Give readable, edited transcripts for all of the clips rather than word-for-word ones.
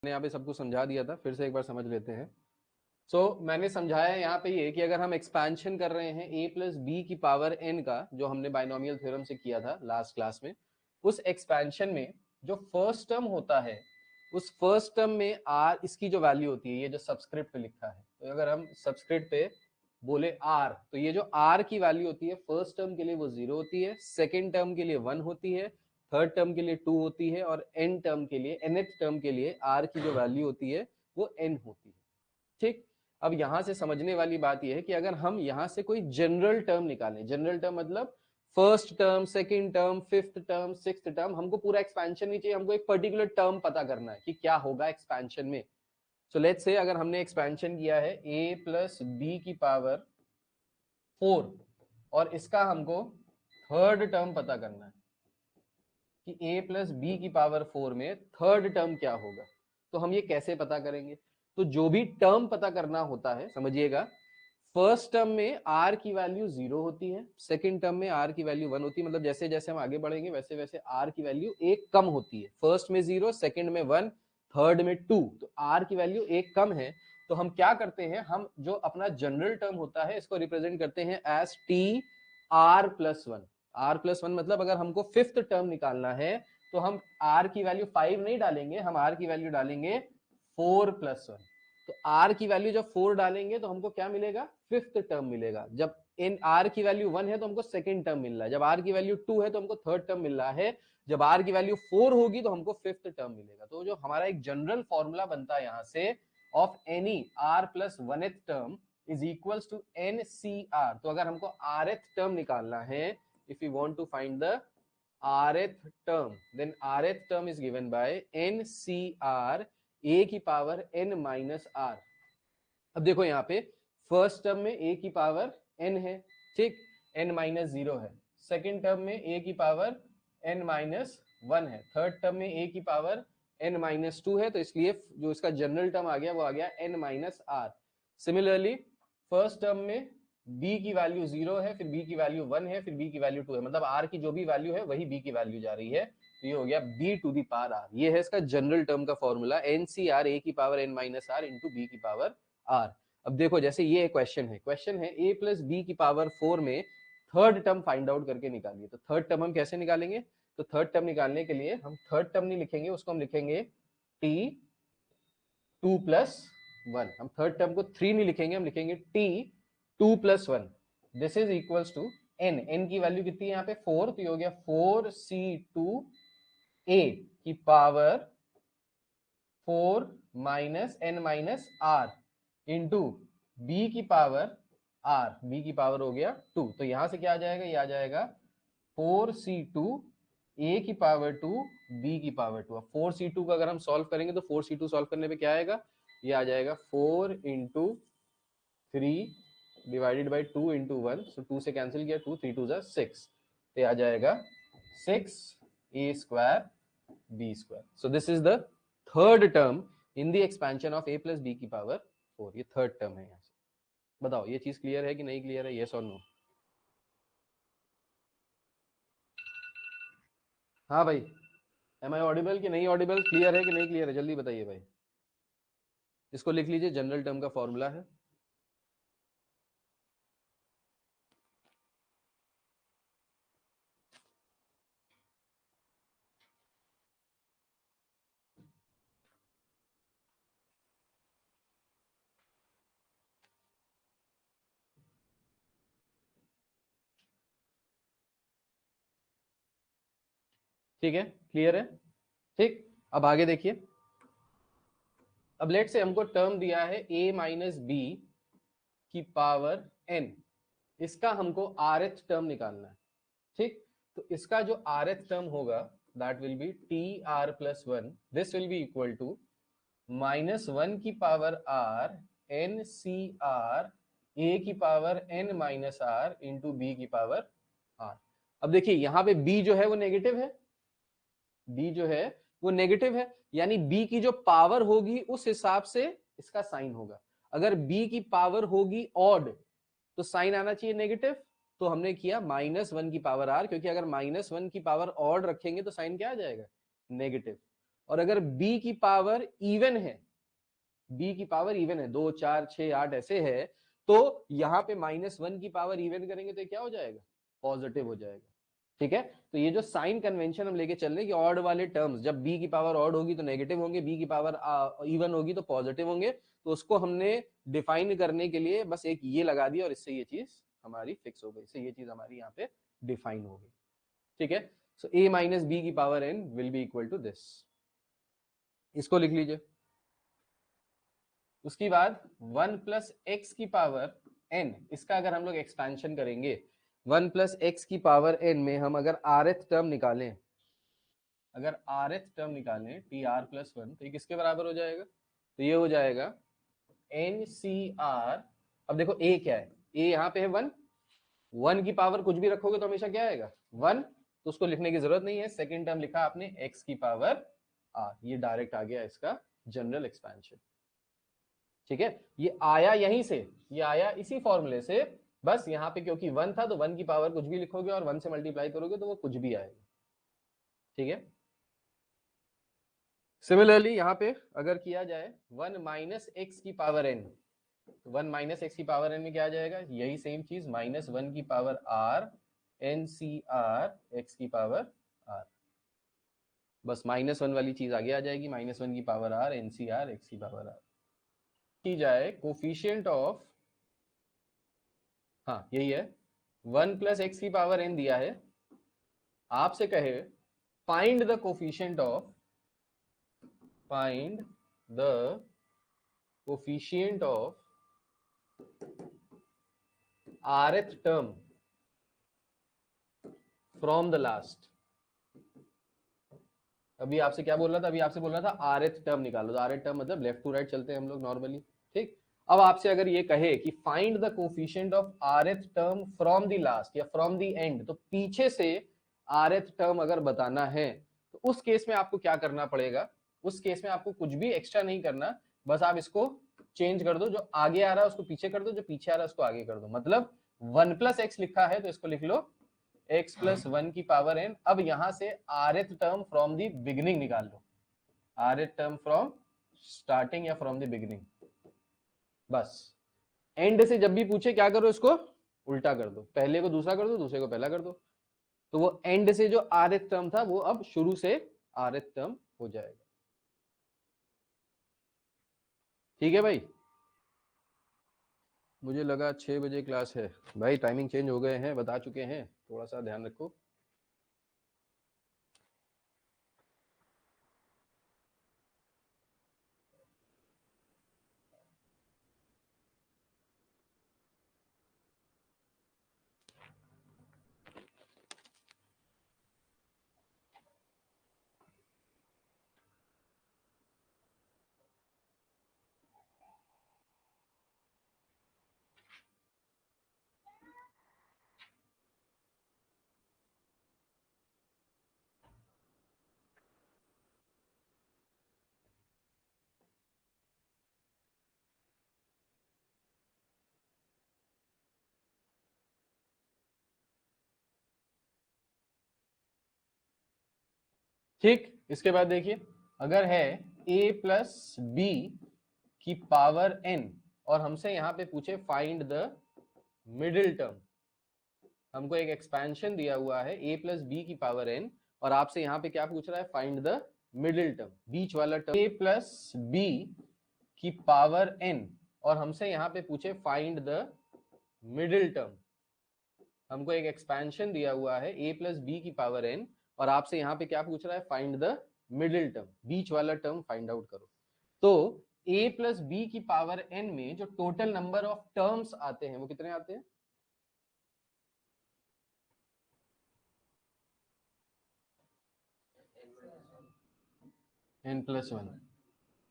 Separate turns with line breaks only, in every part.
यहाँ पे सबको समझा दिया था, फिर से एक बार समझ लेते हैं। मैंने समझाया यहाँ पे ये कि अगर हम एक्सपेंशन कर रहे हैं a प्लस बी की पावर n का, जो हमने बाइनोमियल थ्योरम से किया था लास्ट क्लास में, उस एक्सपेंशन में जो फर्स्ट टर्म होता है, उस फर्स्ट टर्म में r इसकी जो वैल्यू होती है, ये जो सब्सक्रिप्ट पे लिखा है, तो अगर हम सब्सक्रिप्ट पे बोले r, तो ये जो r की वैल्यू होती है फर्स्ट टर्म के लिए वो 0 होती है, सेकेंड टर्म के लिए 1 होती है, थर्ड टर्म के लिए 2 होती है, और n टर्म के लिए, nth टर्म के लिए r की जो वैल्यू होती है वो n होती है। ठीक, अब यहां से समझने वाली बात यह है कि अगर हम यहां से कोई जनरल टर्म निकालें, जनरल टर्म मतलब first term, second term, fifth term, sixth term, हमको पूरा एक्सपेंशन नहीं चाहिए, हमको एक पर्टिकुलर टर्म पता करना है कि क्या होगा एक्सपेंशन में। सो लेट्स से अगर हमने एक्सपेंशन किया है a प्लस बी की पावर 4 और इसका हमको थर्ड टर्म पता करना है कि a प्लस बी की पावर 4 में थर्ड टर्म क्या होगा, तो हम ये कैसे पता करेंगे? तो जो भी टर्म पता करना होता है, समझिएगा, फर्स्ट टर्म में r की वैल्यू 0 होती है, सेकंड टर्म में r की वैल्यू 1 होती है, मतलब जैसे जैसे हम आगे बढ़ेंगे वैसे वैसे r की वैल्यू एक कम होती है, फर्स्ट में 0, सेकंड में 1, थर्ड में 2, तो r की वैल्यू एक कम है। तो हम क्या करते हैं, हम जो अपना जनरल टर्म होता है इसको रिप्रेजेंट करते हैं as T r plus 1। r plus 1 मतलब अगर हमको फिफ्थ टर्म निकालना है तो हम r की वैल्यू 5 नहीं डालेंगे, हम r की वैल्यू डालेंगे 4 प्लस 1। तो r की वैल्यू जब 4 डालेंगे तो हमको क्या मिलेगा, फिफ्थ टर्म मिलेगा। जब इन r की वैल्यू 1 है तो हमको सेकंड टर्म मिल रहा है, जब r की वैल्यू 2 है तो हमको थर्ड टर्म मिल रहा है, जब r की वैल्यू 4 होगी तो हमको फिफ्थ टर्म मिलेगा। तो जो हमारा एक जनरल फॉर्मूला बनता है यहां से, of any r plus 1th term is equals to NCR। तो अगर हमको rth टर्म निकालना है, if you want to find the rth term, then rth term is given by NCR a की पावर n माइनस r। अब देखो यहाँ पे फर्स्ट टर्म में a की पावर n है, ठीक, n माइनस 0 है, सेकेंड टर्म में a की पावर n माइनस 1 है, थर्ड टर्म में a की पावर n माइनस 2 है, तो इसलिए जो इसका जनरल टर्म आ गया वो आ गया n minus r। Similarly first term में b की वैल्यू 0 है, फिर b की वैल्यू 1 है, फिर b की वैल्यू 2 है, मतलब r की जो भी वैल्यू है वही b की वैल्यू जा रही है, तो ये हो गया b to the power r। ये है इसका जनरल टर्म का फॉर्मूला, NCR a की power n minus r into b की पावर r। अब देखो जैसे ये क्वेश्चन है a प्लस बी की पावर 4 में थर्ड टर्म फाइंड आउट करके निकालिए। तो थर्ड टर्म हम कैसे निकालेंगे, तो थर्ड टर्म निकालने के लिए हम थर्ड टर्म नहीं लिखेंगे, उसको हम लिखेंगे t 2 प्लस 1। हम थर्ड टर्म को 3 नहीं लिखेंगे, हम लिखेंगे t 2 plus 1। This is equals to n की वैल्यू कितनी है यहाँ पे 4, तो ये हो गया 4c2a की power 4 minus n minus r into B की पावर r, बी की पावर हो गया 2। तो यहां से क्या आ जाएगा, ये आ जाएगा 4c2 a की पावर 2 b की पावर 2। अब 4c2 का अगर हम सॉल्व करेंगे तो 4c2 सॉल्व करने पे क्या आएगा, ये आ जाएगा 4 इंटू 3 डिवाइडेड बाई 2 इंटू 1, सो 2 से कैंसिल किया, 2 3 2 6, तो आ जाएगा 6a square b square. So this is the third term in the expansion of a plus B की पावर 4। ये थर्ड टर्म है यहाँ से। बताओ ये चीज क्लियर है कि नहीं क्लियर है, यस और नो? हाँ भाई, एम आई ऑडिबल कि नहीं ऑडिबल, क्लियर है कि नहीं क्लियर है, जल्दी बताइए भाई। इसको लिख लीजिए, जनरल टर्म का फॉर्मूला है। ठीक है, क्लियर है, ठीक। अब आगे देखिए, अब लेट से हमको टर्म दिया है a माइनस बी की पावर n, इसका हमको rth टर्म निकालना है, ठीक। तो इसका जो rth टर्म होगा that will be T are plus 1, this will be equal to minus 1 की power r n C R a की power n minus r into B की पावर r। अब देखिए यहाँ पे b जो है वो नेगेटिव है, b जो है वो नेगेटिव है, यानी b की जो पावर होगी उस हिसाब से इसका साइन होगा। अगर b की पावर होगी ऑड तो साइन आना चाहिए नेगेटिव, तो हमने किया माइनस 1 की पावर r, क्योंकि अगर माइनस 1 की पावर ऑड रखेंगे तो साइन क्या आ जाएगा, नेगेटिव। और अगर b की पावर इवन है, b की पावर इवन है, 2 4 6 8 ऐसे है, तो यहाँ पे -1 की पावर इवन करेंगे तो ये क्या हो जाएगा, पॉजिटिव हो जाएगा। ठीक है, तो ये जो साइन कन्वेंशन हम लेके चल रहे हैं कि ऑड वाले टर्म्स जब b की पावर ऑड होगी तो नेगेटिव होंगे, b की पावर इवन होगी तो पॉजिटिव होंगे, तो उसको हमने डिफाइन करने के लिए बस एक ये लगा दिया और इससे ये चीज हमारी फिक्स हो गई, इससे ये चीज हमारी यहाँ पे डिफाइन हो गई। ठीक है, सो a माइनस बी की power n will be equal to this, इसको लिख लीजिए। उसके बाद 1 प्लस एक्स की पावर n, इसका अगर हम लोग एक्सपेंशन करेंगे 1 प्लस एक्स की पावर n में हम अगर rth टर्म निकालें, अगर rth टर्म निकालें tr प्लस 1, तो ये किसके बराबर हो जाएगा, तो ये हो जाएगा NCR। अब देखो a क्या है, a यहाँ पे है 1, 1 की पावर कुछ भी रखोगे तो हमेशा क्या आएगा 1, तो उसको लिखने की जरूरत नहीं है। सेकेंड टर्म लिखा आपने x की पावर r, ये डायरेक्ट आ गया इसका जनरल एक्सपेंशन। ठीक है, ये आया यहीं से, ये आया इसी फॉर्मूले से, बस यहाँ पे क्योंकि 1 था तो 1 की पावर कुछ भी लिखोगे और 1 से मल्टीप्लाई करोगे तो वो कुछ भी आएगा। ठीक है, सिमिलरली यहाँ पे अगर किया जाए 1 माइनस एक्स की पावर n, तो 1 माइनस एक्स की पावर n में क्या आ जाएगा, यही सेम चीज -1 की पावर r NCR x की पावर r, बस -1 वाली चीज आगे आ जाएगी, -1 की पावर r NCR x की पावर r। की जाए कोफिशिएंट ऑफ, हाँ यही है, 1 प्लस एक्स की पावर n दिया है, आपसे कहे find the coefficient of, find the coefficient of rth term from the last। अभी आपसे क्या बोल रहा था, अभी आपसे बोल रहा था rth टर्म निकालो, तो rth टर्म मतलब लेफ्ट टू राइट चलते हैं हम लोग नॉर्मली। ठीक, अब आपसे अगर ये कहे कि find the coefficient of rth term from the last या फ्रॉम द एंड, तो पीछे से rth टर्म अगर बताना है तो उस केस में आपको क्या करना पड़ेगा, उस केस में आपको कुछ भी एक्स्ट्रा नहीं करना, बस आप इसको चेंज कर दो, जो आगे आ रहा है उसको पीछे कर दो, जो पीछे आ रहा है उसको आगे कर दो। मतलब 1 प्लस एक्स लिखा है तो इसको लिख लो x प्लस 1 की पावर n। अब यहां से rth term from the beginning निकाल लो, rth टर्म फ्रॉम स्टार्टिंग या फ्रॉम द बिगिनिंग, बस एंड से जब भी पूछे क्या करो, इसको उल्टा कर दो, पहले को दूसरा कर दो, दूसरे को पहला कर दो, तो वो एंड से जो rth टर्म था वो अब शुरू से rth टर्म हो जाएगा। ठीक है भाई, मुझे लगा 6 बजे क्लास है, भाई टाइमिंग चेंज हो गए हैं, बता चुके हैं, थोड़ा सा ध्यान रखो। ठीक, इसके बाद देखिए, अगर है a प्लस बी की पावर n और हमसे यहां पे पूछे फाइंड द मिडिल टर्म, हमको एक एक्सपेंशन दिया हुआ है a प्लस बी की पावर n और आपसे यहां पे क्या पूछ रहा है, फाइंड द मिडिल टर्म, बीच वाला टर्म, a प्लस बी की पावर n और हमसे यहां पे पूछे फाइंड द मिडिल टर्म, हमको एक एक्सपेंशन दिया हुआ है a प्लस बी की पावर n और आपसे यहाँ पे क्या पूछ रहा है, फाइंड द मिडिल टर्म, बीच वाला टर्म फाइंड आउट करो। तो a प्लस बी की पावर n में जो टोटल नंबर ऑफ टर्म्स आते हैं वो कितने आते हैं, n प्लस 1,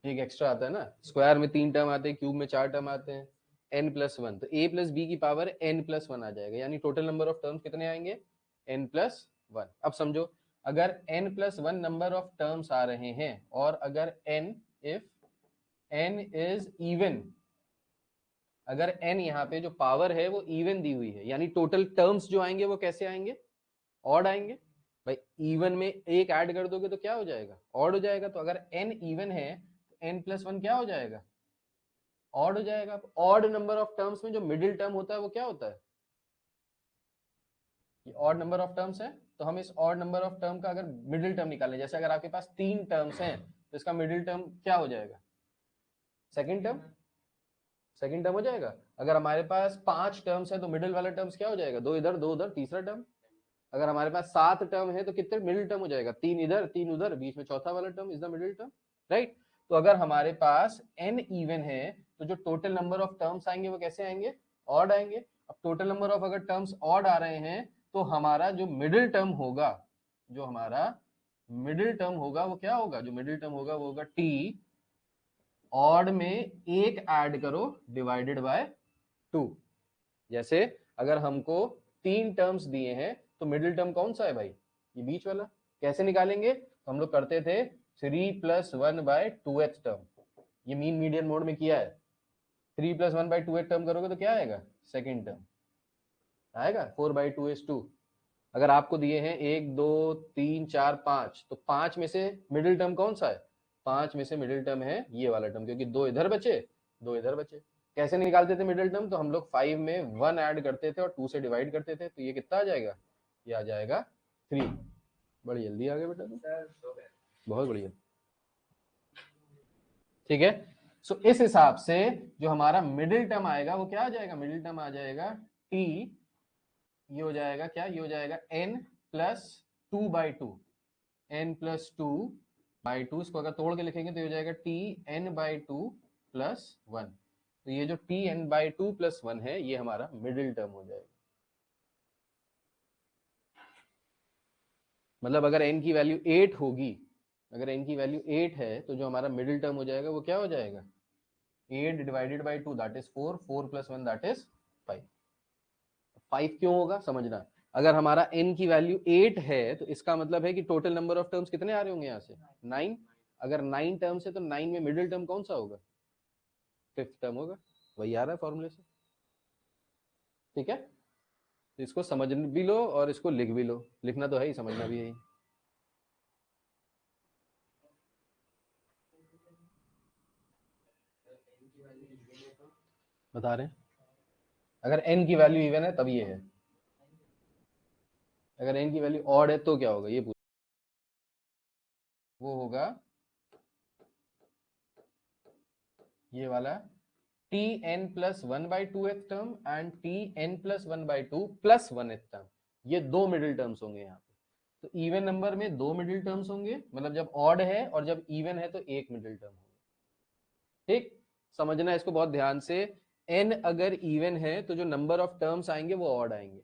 एक एक्स्ट्रा आता है ना, स्क्वायर में 3 टर्म आते हैं, क्यूब में 4 टर्म आते हैं, n प्लस 1, तो a प्लस बी की पावर n प्लस 1 आ जाएगा, यानी टोटल नंबर ऑफ टर्म्स कितने आएंगे, n प्लस 1। अब समझो अगर n plus 1 number of terms आ रहे हैं और अगर n, if n is even, अगर n यहाँ पे जो पावर है वो इवन दी हुई है, यानी टोटल टर्म्स जो आएंगे वो कैसे आएंगे, ऑड आएंगे। भाई इवन में एक ऐड कर दोगे तो क्या हो जाएगा, ऑड हो जाएगा। तो अगर n इवन है तो n+1 क्या हो जाएगा, ऑड हो जाएगा। ऑड नंबर ऑफ टर्म्स में जो मिडिल टर्म होता है वो क्या होता है, ये ऑड नंबर ऑफ टर्म्स है। तो हम इस ऑड नंबर ऑफ टर्म का अगर मिडिल टर्म निकालें, जैसे अगर आपके पास 3 टर्म्स हैं तो इसका मिडिल टर्म क्या हो जाएगा, सेकंड टर्म, सेकंड टर्म हो जाएगा। अगर हमारे पास 5 टर्म्स है तो मिडिल वाला टर्म्स क्या हो जाएगा, 2 इधर 2 उधर, तीसरा टर्म। अगर हमारे पास 7 टर्म है तो कितने मिडिल टर्म हो जाएगा, 3 इधर 3 उधर, बीच में चौथा वाला term is the middle term, right. तो अगर हमारे पास n इवन है तो जो टोटल नंबर ऑफ टर्म्स आएंगे वो कैसे आएंगे, ऑड आएंगे। अब टोटल नंबर ऑफ अगर टर्म्स ऑड आ रहे हैं तो हमारा जो मिडिल टर्म होगा, जो हमारा मिडिल टर्म होगा वो क्या होगा, जो मिडिल टर्म होगा वो होगा t, ऑड में एक ऐड करो डिवाइडेड बाय 2। जैसे अगर हमको 3 टर्म्स दिए हैं तो मिडिल टर्म कौन सा है भाई, ये बीच वाला। कैसे निकालेंगे, तो हम लोग करते थे 3+1/2th टर्म, ये मीन मीडियन मोड में किया है। 3+1/2th टर्म करोगे तो क्या आएगा, सेकेंड टर्म आएगा 4/2 अगर आपको दिए हैं 1 2 3 4 5 तो 5 में से मिडिल टर्म कौन सा है, 5 में से मिडिल टर्म है ये वाला टर्म, क्योंकि 2 इधर बचे 2 इधर बचे। कैसे निकालते थे मिडिल टर्म, तो हम लोग 5 में 1 ऐड करते थे और 2 से डिवाइड करते थे, तो ये कितना आ जाएगा, ये आ जाएगा 3। बड़ी जल्दी आ गया बेटा तुम, बहुत बढ़िया, ठीक है। सो इस हिसाब से जो हमारा मिडिल टर्म आएगा वो क्या आ जाएगा, मिडिल टर्म आ जाएगा t, ये हो जाएगा क्या, ये हो जाएगा n+2/2, n+2/2, इसको अगर तोड़ के लिखेंगे तो ये हो जाएगा tn/2+1। तो ये जो tn/2+1 है ये हमारा मिडिल टर्म हो जाएगा। मतलब अगर n की वैल्यू 8 होगी, अगर n की वैल्यू 8 है तो जो हमारा मिडिल टर्म हो जाएगा वो क्या हो जाएगा, 8 divided by 2 that is 4, 4+1 that is 5। 5 क्यों होगा समझना, अगर हमारा n की वैल्यू 8 है तो इसका मतलब है कि टोटल नंबर ऑफ टर्म्स कितने आ रहे होंगे यहाँ से, 9। अगर 9 टर्म्स है तो 9 में मिडिल टर्म कौन सा होगा, 5th टर्म होगा, वही आ रहा है फॉर्मूले से, ठीक है। तो इसको समझ भी लो और इसको लिख भी लो, लिखना तो है ही, समझना भी है ही। बता रहे हैं अगर n की वैल्यू इवन है तब ये है, अगर n की वैल्यू ऑड है तो क्या होगा, ये पूछ, वो होगा ये वाला tn+1/2th term and tn+1/2+1th term, ये 2 मिडिल टर्म्स होंगे यहाँ पे। तो इवन नंबर में 2 मिडिल टर्म्स होंगे, मतलब जब ऑड है, और जब इवन है तो 1 मिडिल टर्म होगा, ठीक। समझना इसको बहुत ध्यान से, n अगर इवन है तो जो नंबर ऑफ टर्म्स आएंगे वो ऑड आएंगे,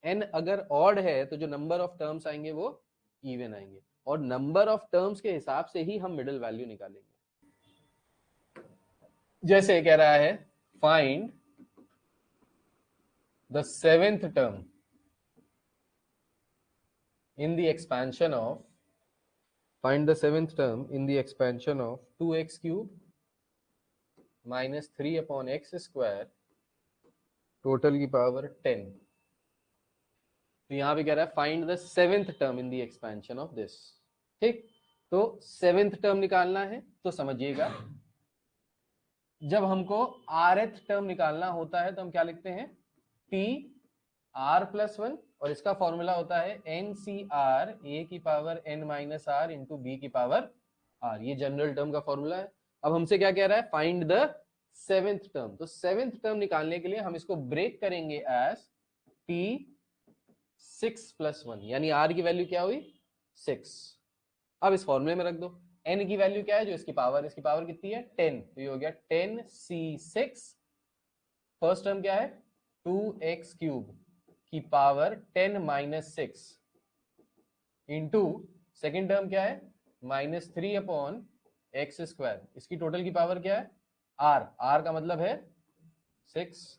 n अगर ऑड है तो जो नंबर ऑफ टर्म्स आएंगे वो इवन आएंगे, और नंबर ऑफ टर्म्स के हिसाब से ही हम मिडिल वैल्यू निकालेंगे। जैसे कह रहा है find the 7th term in the expansion of, find the 7th term in the expansion of 2x cube minus 3 upon x square total की पावर 10। तो यहां पे कह रहा है find the 7th term in the expansion of this, ठीक। तो 7th term निकालना है तो समझिएगा, जब हमको rth टर्म निकालना होता है तो हम क्या लिखते हैं, t r+1, और इसका फॉर्मूला होता है NCR a की power n minus r into B की पावर r, ये जनरल टर्म का फॉर्मूला है। अब हमसे क्या कह रहा है, फाइंड द 7th टर्म। तो 7th टर्म निकालने के लिए हम इसको ब्रेक करेंगे एज t 6+1, यानी r की वैल्यू क्या हुई 6। अब इस फॉर्मूले में रख दो, n की वैल्यू क्या है, जो इसकी पावर कितनी है 10, तो ये हो गया 10c6। फर्स्ट टर्म क्या है 2x क्यूब की power 10 minus 6 into second term क्या है -3 अपॉन एक्स स्क्वायर, इसकी टोटल की पावर क्या है r का मतलब है 6,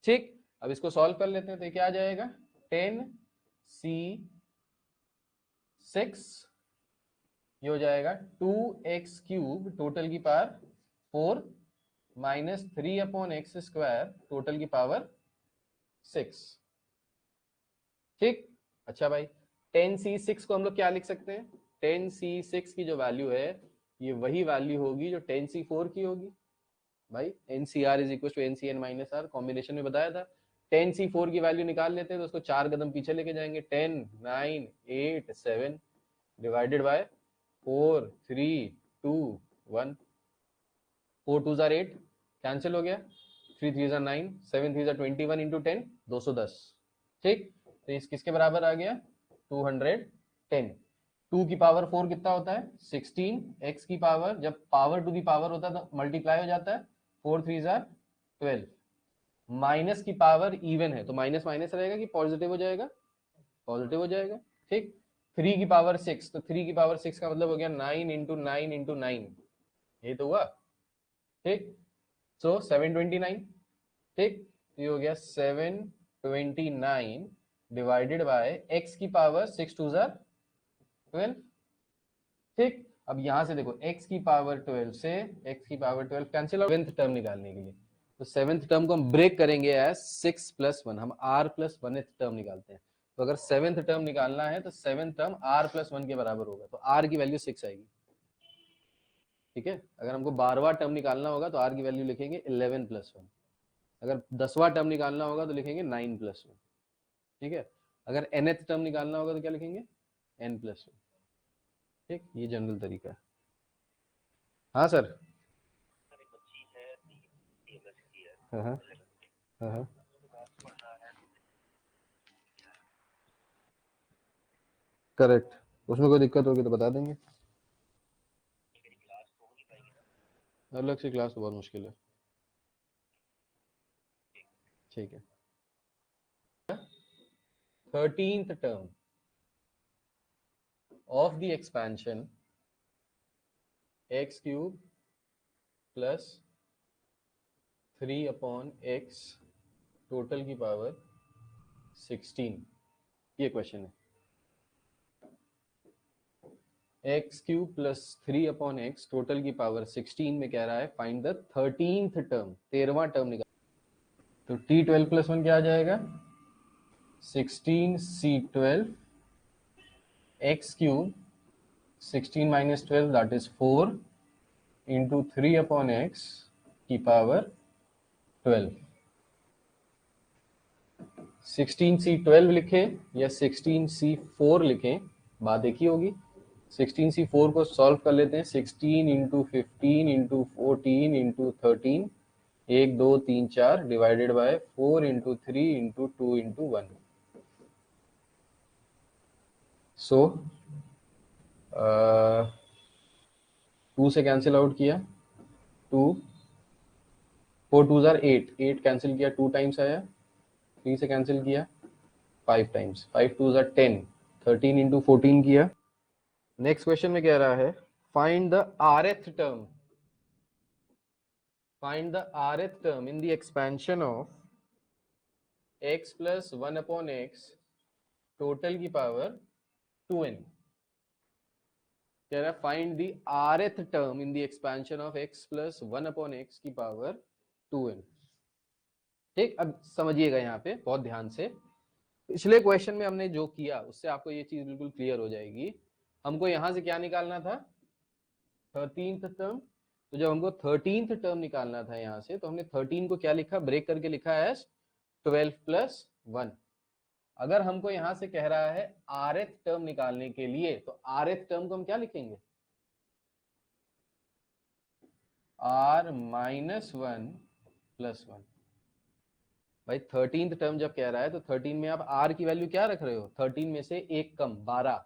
ठीक। अब इसको सॉल्व कर लेते हैं तो क्या आ जाएगा 10c6, ये हो जाएगा 2x क्यूब टोटल की power 4 -3 upon x square total की पावर 6, ठीक। अच्छा भाई 10c6 को हम लोग क्या लिख सकते हैं, 10c6 की जो वैल्यू है ये वही वैल्यू होगी जो 10c4 की होगी भाई। NCR is equal to NCN minus R, combination में बताया था। 10c4 की वैल्यू निकाल लेते हैं तो उसको 4 कदम पीछे लेके जाएंगे, 10 9 8 7 डिवाइडेड बाय 4 3 2 1, 4 2 जार 8 कैंसिल हो गया, 3 3 जार 9 7 3 जार 21 इंटू 10 210। ठीक, तो इस किसके बराबर आ गया 210। 2 की पावर 4 कितना होता है 16, x की पावर जब पावर टू दी पावर होता है तो मल्टीप्लाई हो जाता है, 4 3 जार 12, माइनस की पावर इवन है तो माइनस माइनस रहेगा कि पॉजिटिव हो जाएगा, पॉजिटिव हो जाएगा। ठीक, 3 की पावर 6, तो 3 की पावर 6 का मतलब हो गया 9 इंटू 9 इंटू 9, ये तो हुआ। ठीक, सो 729। ठीक, ये हो गया 729 डिवाइडेड बाय x की पावर 6 2 जार 12। ठीक, अब यहां से देखो x की पावर 12 से x की power 12 cancel out, seventh term निकालने के लिए तो सेवेंथ टर्म को हम ब्रेक करेंगे एज 6 प्लस 1, हम r प्लस 1th टर्म निकालते हैं। तो अगर सेवेंथ टर्म निकालना है तो सेवेंथ टर्म r प्लस 1 के बराबर होगा, तो r की वैल्यू 6 आएगी। ठीक है, अगर हमको 12वां टर्म निकालना होगा तो r की वैल्यू लिखेंगे 11 प्लस 1, अगर 10वां टर्म निकालना होगा तो लिखेंगे 9 प्लस 1। ठीक है, अगर nth टर्म निकालना होगा तो क्या लिखेंगे n प्लस 1। ठीक, ये जनरल तरीका है। हाँ सर। हाँ हाँ, करेक्ट, उसमें कोई दिक्कत होगी तो बता देंगे, अलग से क्लास तो बहुत मुश्किल है। ठीक है, 13th term of the expansion x cube plus 3 upon x total की पावर 16, ये क्वेश्चन है। X cube plus 3 upon X total की पावर 16 में कह रहा है फाइंड द 13th टर्म, 13वां टर्म निकाल। तो t12 प्लस 1 क्या आ जाएगा 16c12 x cube 16 minus 12 that is 4 into 3 upon X की पावर 12। 16c12 लिखें या 16c4 लिखें, बात एक ही होगी। 16c4 को सॉल्व कर लेते हैं, 16 into 15 into 14 into 13, 1 2 3 4 divided by 4 into 3 into 2 into 1। सो 2 से कैंसिल आउट किया, 2 4 2 जार 8, 8 कैंसिल किया 2 टाइम्स आया, 3 से कैंसिल किया 5 टाइम्स, 5 2 जार 10, 13 इंटू 14 किया। नेक्स्ट क्वेश्चन में कह रहा है find the rth term, find the rth term in the expansion of x plus 1 upon x total की पावर 2n। कह रहा है find the rth term in the expansion of x plus 1 upon x की power 2n। ठीक, अब समझिएगा यहाँ पे बहुत ध्यान से, पिछले क्वेश्चन में हमने जो किया उससे आपको ये चीज बिल्कुल क्लियर हो जाएगी। हमको यहां से क्या निकालना था 13th टर्म, तो जब हमको 13th टर्म निकालना था यहाँ से तो हमने 13 को क्या लिखा ब्रेक करके लिखा एज 12 प्लस 1। अगर हमको यहाँ से कह रहा है rth टर्म निकालने के लिए तो rth टर्म को हम क्या लिखेंगे r माइनस 1 प्लस 1। भाई 13th टर्म जब कह रहा है तो 13 में आप r की वैल्यू क्या रख रहे हो, 13 में से एक कम 12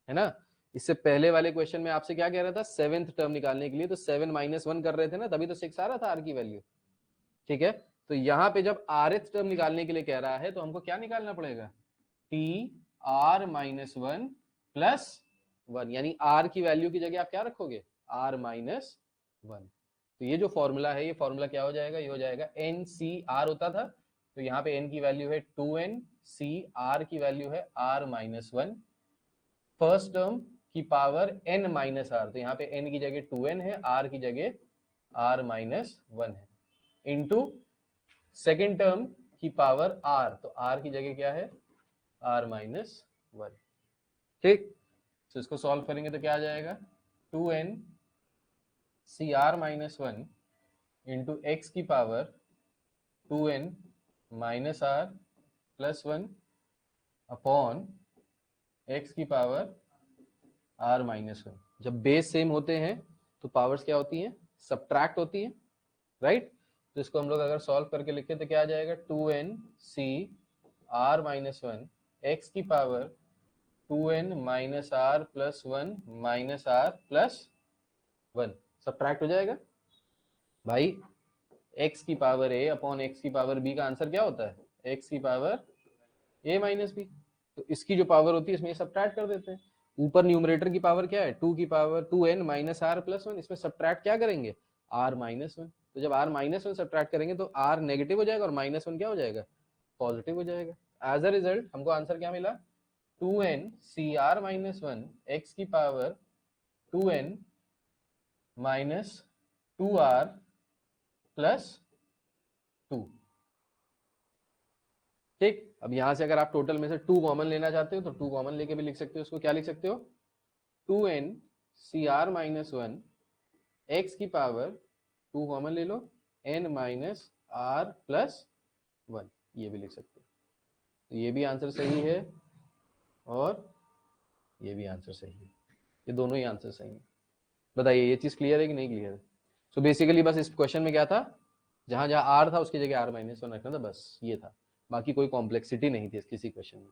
है ना। इससे पहले वाले क्वेश्चन में आपसे क्या कह रहा था 7th टर्म निकालने के लिए तो 7 माइनस 1 कर रहे थे ना, तभी तो 6 आ रहा था r की वैल्यू। ठीक है, तो यहाँ पे जब rth टर्म निकालने के लिए कह रहा है तो हमको क्या निकालना पड़ेगा t r माइनस 1 प्लस 1, यानी r की वैल्यू की जगह आप क्या रखोगे r माइनस 1। तो ये जो फॉर्मूला है ये फॉर्मूला क्या हो जाएगा, ये हो जाएगा n c r होता था, तो यहाँ पे n की वैल्यू है 2n, c r की वैल्यू है r माइनस 1, फर्स्ट टर्म की पावर n माइनस r, तो यहाँ पे n की जगह 2n है, r की जगह r माइनस 1 है, इंटू सेकेंड टर्म की पावर r, तो r की जगह क्या है r माइनस 1। ठीक, तो इसको सॉल्व करेंगे तो क्या आ जाएगा, 2n C R minus 1 into X की power 2n minus R plus 1 upon X की पावर आर माइनस 1। जब बेस सेम होते हैं तो पावर्स क्या होती हैं, सब्ट्रैक्ट होती हैं, राइट। तो इसको हम लोग अगर सॉल्व करके लिखें तो क्या आ जाएगा, 2n C R minus 1 X की power 2n minus R plus 1 minus R plus 1 subtract हो जाएगा भाई। x की पावर a अपॉन x की पावर b का आंसर क्या होता है, x की पावर a माइनस बी। तो इसकी जो पावर होती है इसमें सब्ट्रैक्ट कर देते हैं। ऊपर न्यूमरेटर की पावर क्या है, 2 की power 2n minus R plus 1, इसमें सब्ट्रैक्ट क्या करेंगे, r माइनस 1। तो जब r माइनस 1 सब्ट्रैक्ट करेंगे तो r नेगेटिव हो जाएगा और माइनस 1 क्या हो जाएगा, पॉजिटिव हो जाएगा। एज अ रिजल्ट हमको आंसर क्या मिला, 2n C R minus 1 X की power 2n minus 2r plus 2। ठीक, अब यहां से अगर आप टोटल में से 2 कॉमन लेना चाहते हो तो 2 कॉमन लेके भी लिख सकते हो। उसको क्या लिख सकते हो, 2n C R minus 1 X की पावर 2 कॉमन ले लो n माइनस आर प्लस 1, ये भी लिख सकते हो। तो ये भी आंसर सही है और ये भी आंसर सही है, ये दोनों ही आंसर सही है। बताइए ये चीज क्लियर है कि नहीं क्लियर है। सो बेसिकली बस इस क्वेश्चन में क्या था, जहां जहां आर था उसकी जगह आर माइनस 1 रखना था, बस ये था, बाकी कोई कॉम्प्लेक्सिटी नहीं थी किसी क्वेश्चन में।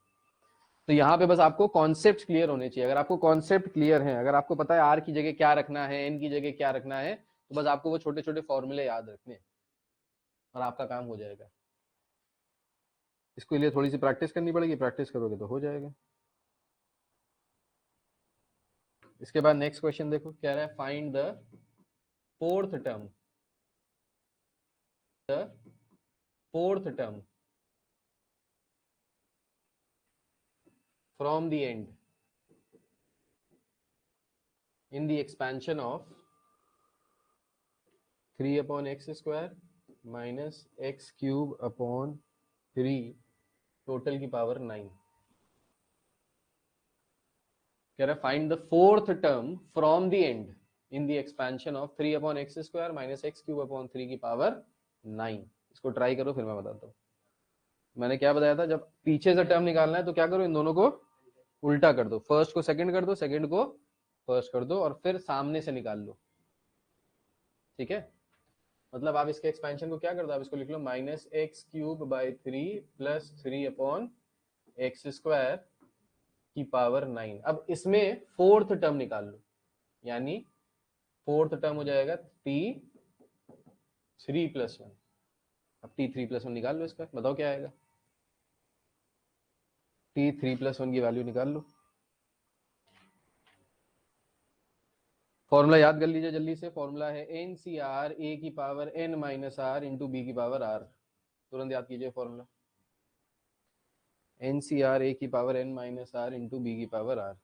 तो यहाँ पे बस आपको कॉन्सेप्ट क्लियर होने चाहिए। अगर आपको कॉन्सेप्ट क्लियर है, अगर आपको पता है आर की जगह क्या रखना है, एन की जगह क्या रखना है, तो बस आपको वो छोटे छोटे फॉर्मूले याद रखने और आपका काम हो जाएगा। इसके लिए थोड़ी सी प्रैक्टिस करनी पड़ेगी, प्रैक्टिस करोगे तो हो जाएगा। इसके बाद नेक्स्ट क्वेश्चन देखो, कह रहा है find the fourth term, from the end in the expansion of 3 upon x square minus x cube upon 3 total की पावर 9। कह रहा है find the fourth term from the and in the expansion of 3 upon x square minus X cube upon 3 की power 9। इसको try करो फिर मैं बताता हूँ। मैंने क्या बताया था, जब पीछे से टर्म निकालना है तो क्या करो, इन दोनों को उल्टा कर दो, फर्स्ट को सेकंड कर दो, सेकंड को फर्स्ट कर दो और फिर सामने से निकाल लो। ठीक है, मतलब आप इसके एक्सपेंशन को क्या कर दो, आप इसको लिख लो minus X cube by 3 plus 3 upon x square की पावर 9। अब इसमें फोर्थ टर्म निकाल लो, यानी फोर्थ टर्म हो जाएगा t3 प्लस 1। अब t3 प्लस 1 निकाल लो, इसका बताओ क्या आएगा, t3 प्लस 1 की वैल्यू निकाल लो। फॉर्मूला याद कर लीजिए जल्दी से, फॉर्मूला है एन सी आर ए की power N minus R into B की पावर आर। तुरंत याद कीजिए formula, N C R A की power N minus R into B की पावर आर।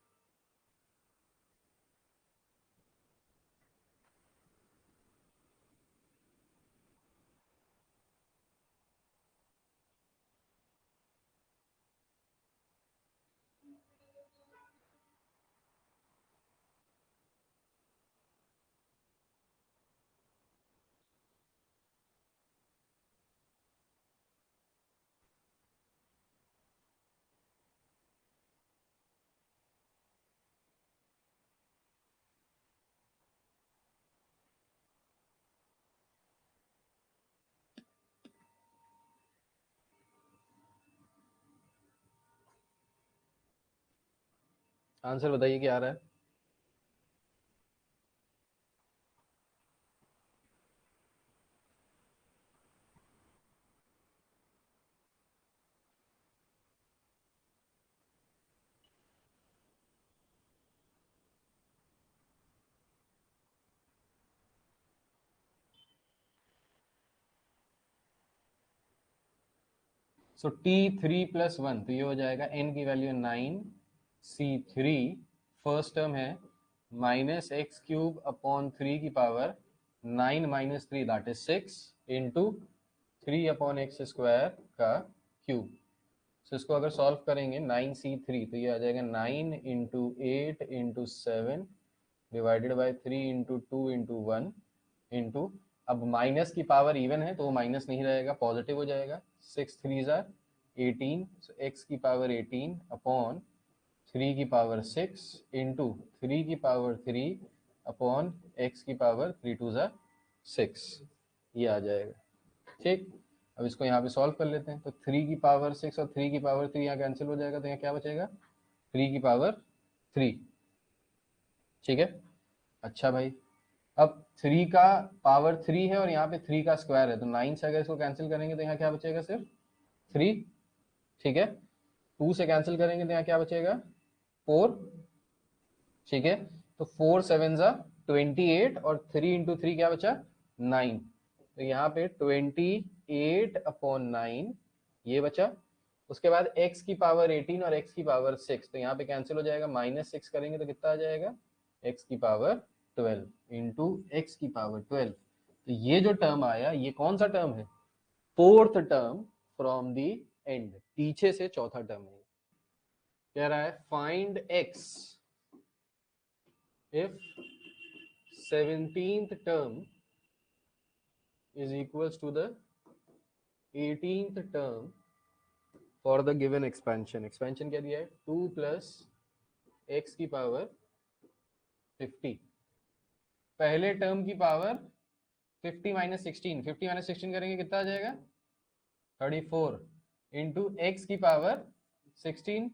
आंसर बताइए क्या आ रहा है। सो t3 प्लस 1, तो ये हो जाएगा n की वैल्यू 9 c3, फर्स्ट टर्म है माइनस एक्स क्यूब अपॉन 3 की power 9 minus 3 that is 6 into 3 upon x square का क्यूब। तो इसको अगर सॉल्व करेंगे 9c3 तो ये आ जाएगा 9 into 8 into 7 divided by 3 into 2 into 1 into, अब माइनस की पावर इवन है तो वो माइनस नहीं रहेगा, पॉजिटिव हो जाएगा। 6 3 जार 18, so x की पावर 18 अपॉन 3 की पावर 6 इंटू 3 की पावर 3 अपॉन x की पावर 3 2 जार 6, ये आ जाएगा। ठीक, अब इसको यहाँ पे सॉल्व कर लेते हैं। तो 3 की पावर 6 और 3 की पावर 3 यहाँ कैंसिल हो जाएगा, तो यहाँ क्या बचेगा 3 की पावर 3। ठीक है, अच्छा भाई, अब 3 का पावर 3 है और यहाँ पे 3 का स्क्वायर है, तो 9 से अगर इसको कैंसिल करेंगे तो यहाँ क्या बचेगा सिर्फ 3। ठीक है, 2 से कैंसिल करेंगे तो यहाँ क्या बचेगा 4। ठीक है, तो 4 7 जा 28 और 3 इंटू 3 क्या बचा 9, तो यहाँ पे 28 अपॉन 9 ये बचा। उसके बाद x की पावर 18 और x की पावर 6, तो यहाँ पे कैंसिल हो जाएगा, -6 करेंगे तो कितना आ जाएगा x की पावर 12 इंटू x की पावर 12। तो ये जो टर्म आया ये कौन सा टर्म है, fourth term from the end, पीछे से चौथा टर्म है। कह रहा है find x if 17th term is equals to the 18th term for the given expansion। expansion क्या दिया है 2 plus x की पावर 50, पहले टर्म की पावर 50 माइनस 16, 50 माइनस 16 करेंगे कितना आ जाएगा 34 इंटू एक्स की पावर 16,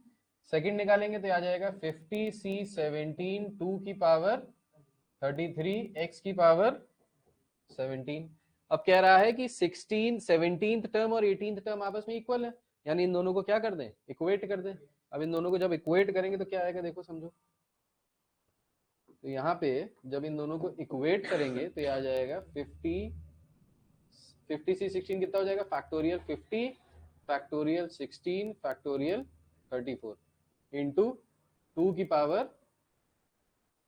सेकंड निकालेंगे तो आ जाएगा 50 c 17 2 की पावर 33 x की पावर 17। अब कह रहा है कि 17th टर्म और 18th टर्म आपस में इक्वल है, यानी इन दोनों को क्या कर दें इक्वेट कर दें। अब इन दोनों को जब इक्वेट करेंगे तो क्या आएगा देखो समझो, तो यहाँ पे जब इन दोनों को इक्वेट करेंगे तो ये आ जाएगा 50 से 16 कितना हो जाएगा फैक्टोरियल 50 फैक्टोरियल 16 फैक्टोरियल 34 इंटू 2 की पावर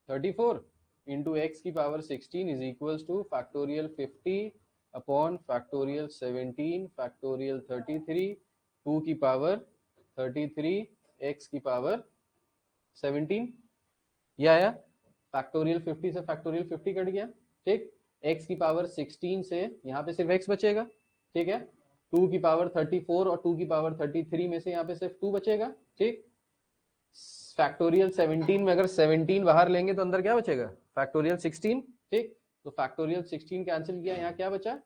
34 इंटू एक्स की power 16 is equals two factorial 50 upon factorial 17 factorial 33 2 की पावर 33 एक्स की पावर 17। ये आया फैक्टोरियल 50 से फैक्टोरियल 50 कट गया। ठीक, x की पावर 16 से यहाँ पे सिर्फ x बचेगा। ठीक है, 2 की पावर 34 और 2 की पावर 33 में से यहाँ पे सिर्फ 2 बचेगा। ठीक, फैक्टोरियल 17 में अगर 17 बाहर लेंगे तो अंदर क्या बचेगा फैक्टोरियल 16। ठीक, तो फैक्टोरियल 16 कैंसिल किया, यहाँ क्या बचा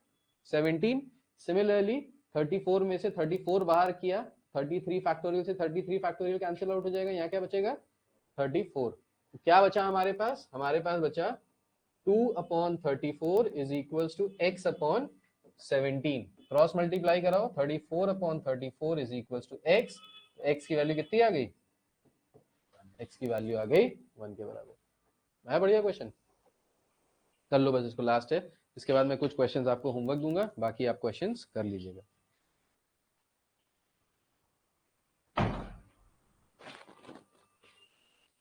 17। सिमिलरली 34 में से 34 बाहर किया, 33 फैक्टोरियल से 33 फैक्टोरियल कैंसिल आउट हो जाएगा, यहाँ क्या बचेगा 34। तो क्या बचा हमारे पास बचा 2 upon 34 is equals to x upon 17। Cross multiply कराओ, 34 upon 34 is equals to x। x की वैल्यू कितनी आ गई, x की वैल्यू आ गई 1 के बराबर। है बढ़िया क्वेश्चन, कर लो बस इसको, लास्ट है। इसके बाद मैं कुछ क्वेश्चंस आपको होमवर्क दूंगा, बाकी आप क्वेश्चंस कर लीजिएगा।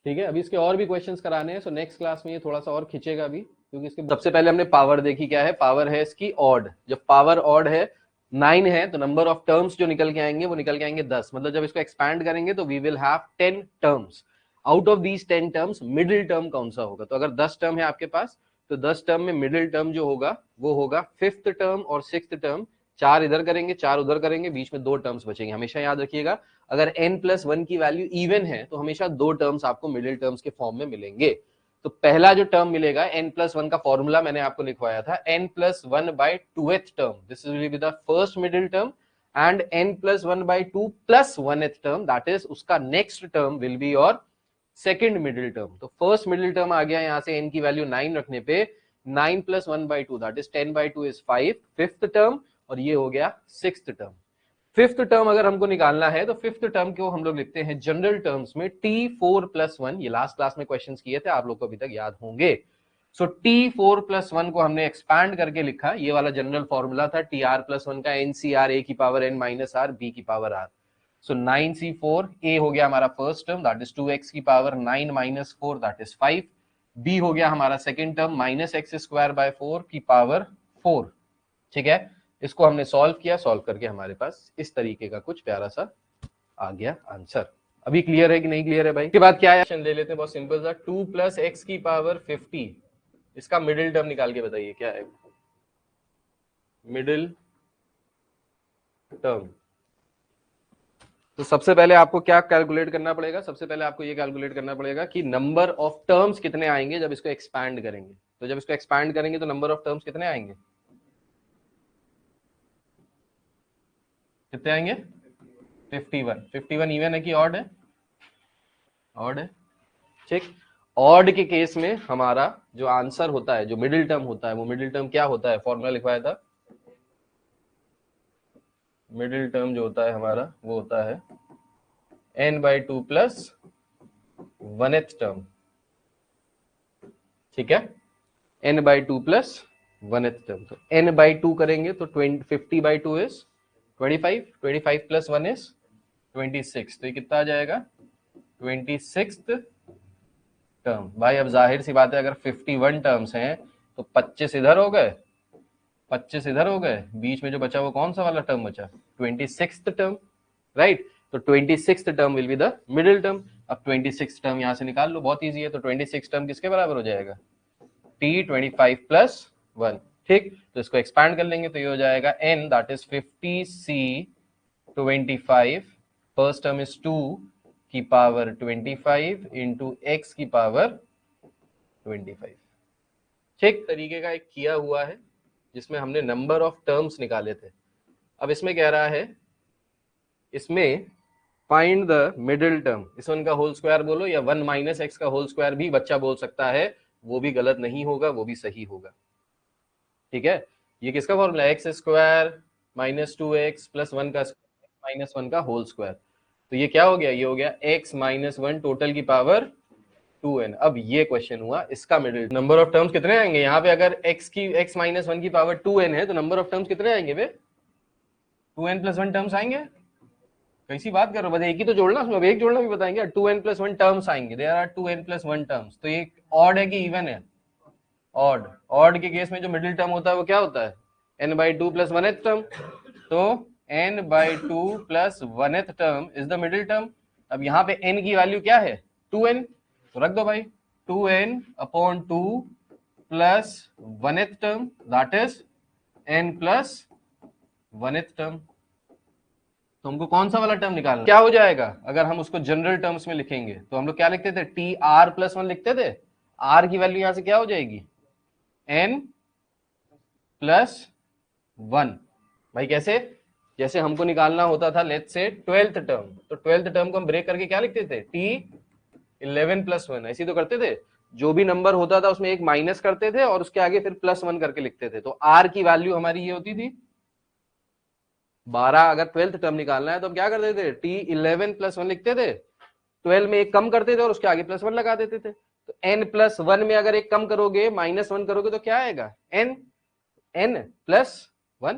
ठीक है, अभी इसके और भी क्वेश्चंस कराने हैं, सो नेक्स्ट क्लास में ये थोड़ा सा और खींचेगा अभी, क्योंकि इसके सबसे पहले हमने पावर देखी, क्या है पावर है इसकी ऑड। जब पावर ऑड है 9 है तो नंबर ऑफ टर्म्स जो निकल के आएंगे वो निकल के आएंगे 10। मतलब जब इसको एक्सपैंड करेंगे तो we will have 10 terms. Out of these 10 terms middle term कौन सा होगा, तो अगर 10 टर्म है आपके पास तो 10 टर्म में मिडिल टर्म जो होगा वो होगा 5th टर्म और 6th टर्म। 4 इधर करेंगे 4 उधर करेंगे, बीच में 2 टर्म्स बचेंगे। हमेशा याद रखिएगा अगर n+1 की वैल्यू इवन है तो हमेशा 2 टर्म्स आपको मिडिल टर्म्स के फॉर्म में मिलेंगे। तो पहला जो टर्म मिलेगा n+1 का फॉर्मूला मैंने आपको लिखवाया था, n+1/2th term, this will be the first middle term, and n+1/2 + 1th term, that is उसका next term will be your second middle term. तो फर्स्ट मिडिल टर्म आ गया, यहां से n की वैल्यू 9 रखने पे 9 + 1/2 that is 10/2 is 5, 5th term, और ये हो गया 6th टर्म। 5th टर्म अगर हमको निकालना है तो 5th टर्म को हम लोग लिखते हैं जनरल टर्म्स में t4 + 1। ये लास्ट क्लास में क्वेश्चंस किए थे, आप लोग को अभी तक याद होंगे। सो t4 + 1 को हमने एक्सपैंड करके लिखा, ये वाला जनरल फॉर्मूला था tr + 1 का, ncr a की पावर n - r b की power r। So 9c4 a हो गया हमारा first term, that is 2x की पावर 9 - 4 दैट इज 5। b हो गया हमारा सेकंड टर्म -x²/4 की पावर 4। ठीक है, इसको हमने सॉल्व किया, सॉल्व करके हमारे पास इस तरीके का कुछ प्यारा सा आ गया आंसर। अभी क्लियर है कि नहीं क्लियर है भाई? इसके बाद क्या है, ले लेते हैं, बहुत सिंपल सा, 2 + x की पावर 50, इसका मिडिल टर्म निकाल के बताइए क्या है मिडिल टर्म। तो सबसे पहले आपको क्या कैलकुलेट करना पड़ेगा, सबसे पहले आपको ये कैलकुलेट करना पड़ेगा कि नंबर ऑफ टर्म्स कितने आएंगे जब इसको एक्सपैंड करेंगे। तो जब इसको एक्सपैंड करेंगे तो नंबर ऑफ टर्म्स कितने आएंगे, कितने आएंगे? 51। 51 इवन है कि ऑड है? ऑड है, ठीक। ऑड के केस में हमारा जो आंसर होता है, जो मिडिल टर्म होता है, वो मिडिल टर्म क्या होता है, फॉर्मूला लिखवाया था, मिडिल टर्म जो होता है हमारा वो होता है n/2 + 1th टर्म, ठीक है, n/2 + 1th टर्म। तो n/2 करेंगे तो 50/2 इज 25, 25 + 1 इज 26, तो ये कितना आ जाएगा, 26th टर्म। भाई अब जाहिर सी बात है, अगर 51 टर्म्स हैं तो 25 इधर हो गए, 25 इधर हो गए, बीच में जो बचा वो कौन सा वाला टर्म बचा, 26th टर्म, राइट। तो 26th term will be the middle term. अब 26th टर्म यहां से निकाल लो, बहुत इजी है। तो 26 टर्म किसके बराबर हो जाएगा, t 25 + 1, ठीक। तो इसको एक्सपैंड कर लेंगे तो ये हो जाएगा n, that is 50c 25, first term is 2 की पावर 25 इंटू x की पावर 25, ठीक। तरीके का एक किया हुआ है जिसमें हमने नंबर ऑफ टर्म्स निकाले थे। अब इसमें कह रहा है, इसमें फाइंड द मिडिल टर्म, इस वन का होल स्क्वायर बोलो या 1 - x का होल स्क्वायर भी बच्चा बोल सकता है, वो भी गलत नहीं होगा, वो भी सही होगा, ठीक है। ये किसका फॉर्मूला है, x² - 2x + 1 का -1 का होल स्क्वायर। तो ये क्या हो गया, ये हो गया x - 1 टोटल की पावर 2n। अब ये क्वेश्चन हुआ इसका मिडिल, नंबर ऑफ टर्म्स कितने आएंगे यहाँ पे, अगर x - 1 की पावर 2n है तो नंबर ऑफ टर्म्स कितने आएंगे बे, 2n + 1 टर्म्स आएंगे। कैसी बात कर रहे हो, बस एक ही तो जोड़ना, उसमें एक जोड़ना भी बताएंगे, 2n + 1 टर्म्स आएंगे, देयर आर 2n + 1 टर्म्स। तो ये ऑड है कि इवन है, ऑड। ऑड के केस में जो मिडिल टर्म होता है वो क्या होता है, n/2 + 1th टर्म। तो n/2 + 1th term is the middle term. अब यहाँ पे n की वैल्यू क्या है, 2n, तो रख दो भाई, 2n/2 + 1th term, that is n + 1th term. तो हमको कौन सा वाला टर्म निकालना, क्या हो जाएगा, अगर हम उसको जनरल टर्म्स में लिखेंगे तो हम लोग क्या लिखते थे, tr + 1 लिखते थे। r की वैल्यू यहां से क्या हो जाएगी, n + 1। भाई कैसे, जैसे हमको निकालना होता था लेट्स से 12th टर्म, तो 12th टर्म को हम ब्रेक करके क्या लिखते थे, t11 + 1, ऐसे तो करते थे। जो भी नंबर होता था उसमें एक माइनस करते थे और उसके आगे फिर +1 करके लिखते थे। तो r की वैल्यू हमारी ये होती थी 12। अगर 12th टर्म निकालना है तो हम क्या करते थे, t11 + 1 लिखते थे, 12 में एक कम करते थे और उसके आगे +1 लगा देते थे। तो n + 1 में अगर एक कम करोगे, -1 करोगे तो क्या आएगा, n + 1,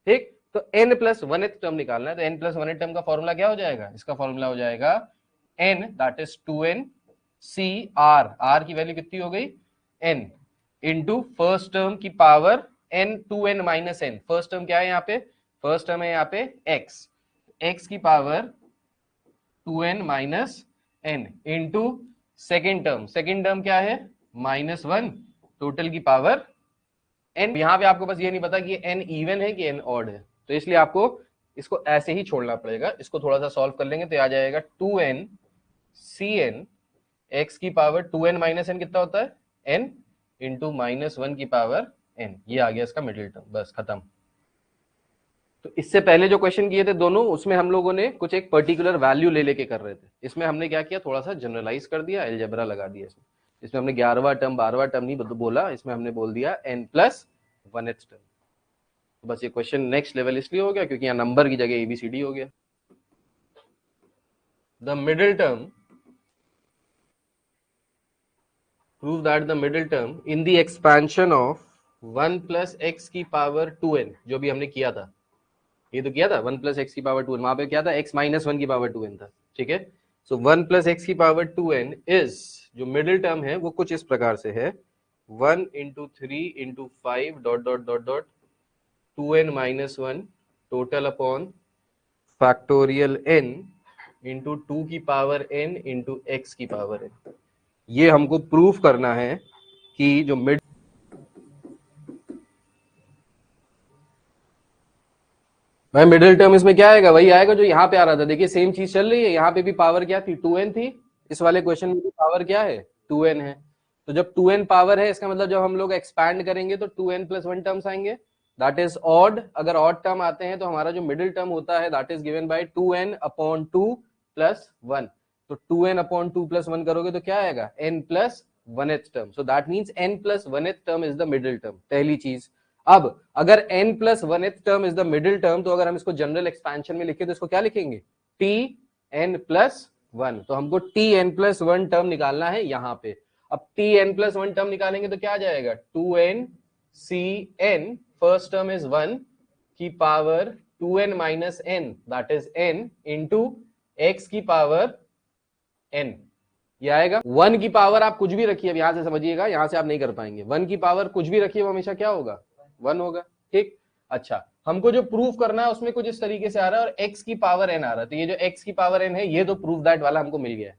ठीक। तो n + 1th टर्म निकालना है, तो n + 1th टर्म का फॉर्मूला क्या हो जाएगा, इसका फॉर्मूला हो जाएगा n, that is 2n c r, r की वैल्यू कितनी हो गई, n इंटू फर्स्ट टर्म की power n, 2n - n, first term क्या है यहाँ पे, फर्स्ट टर्म है यहाँ पे x, x की power 2n - n into second term, second term क्या है, -1 टोटल की पावर n। यहाँ पे आपको बस ये नहीं पता कि n इवन है कि n ऑड है, तो इसलिए आपको इसको ऐसे ही छोड़ना पड़ेगा। इसको थोड़ा सा सॉल्व कर लेंगे तो आ जाएगा 2n cn x की पावर 2n - n कितना होता है, n इंटू -1 की पावर n, ये आ गया इसका मिडिल टर्म, बस खत्म। तो इससे पहले जो क्वेश्चन किए थे दोनों, उसमें हम लोगों ने कुछ एक पर्टिकुलर वैल्यू ले लेके कर रहे थे, इसमें हमने क्या किया, थोड़ा सा जनरलाइज कर दिया, अलजेब्रा लगा दिया इसमें हमने 11वां टर्म 12वां टर्म नहीं बोला, इसमें हमने बोल दिया n + 1th टर्म। तो बस ये क्वेश्चन नेक्स्ट लेवल इसलिए हो गया क्योंकि यहाँ नंबर की जगह ABCD हो गया। The middle term, prove that the middle term in the expansion of 1 + x की पावर 2n, जो भी हमने किया था, ये तो किया था 1 + x की पावर 2n, वहां पे क्या था, x - 1 की पावर 2n था, ठीक है। सो 1 + x की पावर 2n इज, जो मिडिल टर्म है वो कुछ इस प्रकार से है, 1 × 3 × 5 ... 2n - 1 total upon factorial n into 2 की पावर n इंटू x की पावर n। ये हमको प्रूफ करना है कि जो मिड भाई मिडिल टर्म इसमें क्या आएगा, वही आएगा जो यहाँ पे आ रहा था। देखिए सेम चीज चल रही है, यहाँ पे भी पावर क्या थी, 2n थी। इस वाले क्वेश्चन में भी पावर क्या है, 2n है। तो जब 2n पावर है, इसका मतलब जब हम लोग एक्सपैंड करेंगे तो 2n प्लस 1 टर्म्स आएंगे, दैट इज ऑड। अगर ऑड टर्म आते हैं तो हमारा जो मिडिल टर्म होता है that is given by 2n upon 2 plus 1। तो 2n अपॉन 2 प्लस 1 करोगे तो क्या आएगा, n plus 1th term. So that means n plus 1th term is the middle term, पहली चीज। अब अगर n plus 1th term is the middle term, तो अगर हम इसको जनरल एक्सपेंशन में लिखे तो इसको क्या लिखेंगे, टी एन प्लस 1। तो हमको टी एन प्लस 1 टर्म निकालना है यहाँ पे। अब टी एन प्लस 1 टर्म निकालेंगे तो क्या आ जाएगा, 2n C N, first term is 1 की power 2n minus n, that is n into x की पावर n। ये आएगा 1 की पावर, आप कुछ भी रखिए, अब यहां से समझिएगा, यहां से आप नहीं कर पाएंगे। 1 की पावर कुछ भी रखिए वो हमेशा क्या होगा, 1 होगा। ठीक, अच्छा हमको जो प्रूफ करना है उसमें कुछ इस तरीके से आ रहा है और x की पावर n आ रहा है। तो ये जो x की पावर n है ये तो प्रूफ दैट वाला हमको मिल गया है।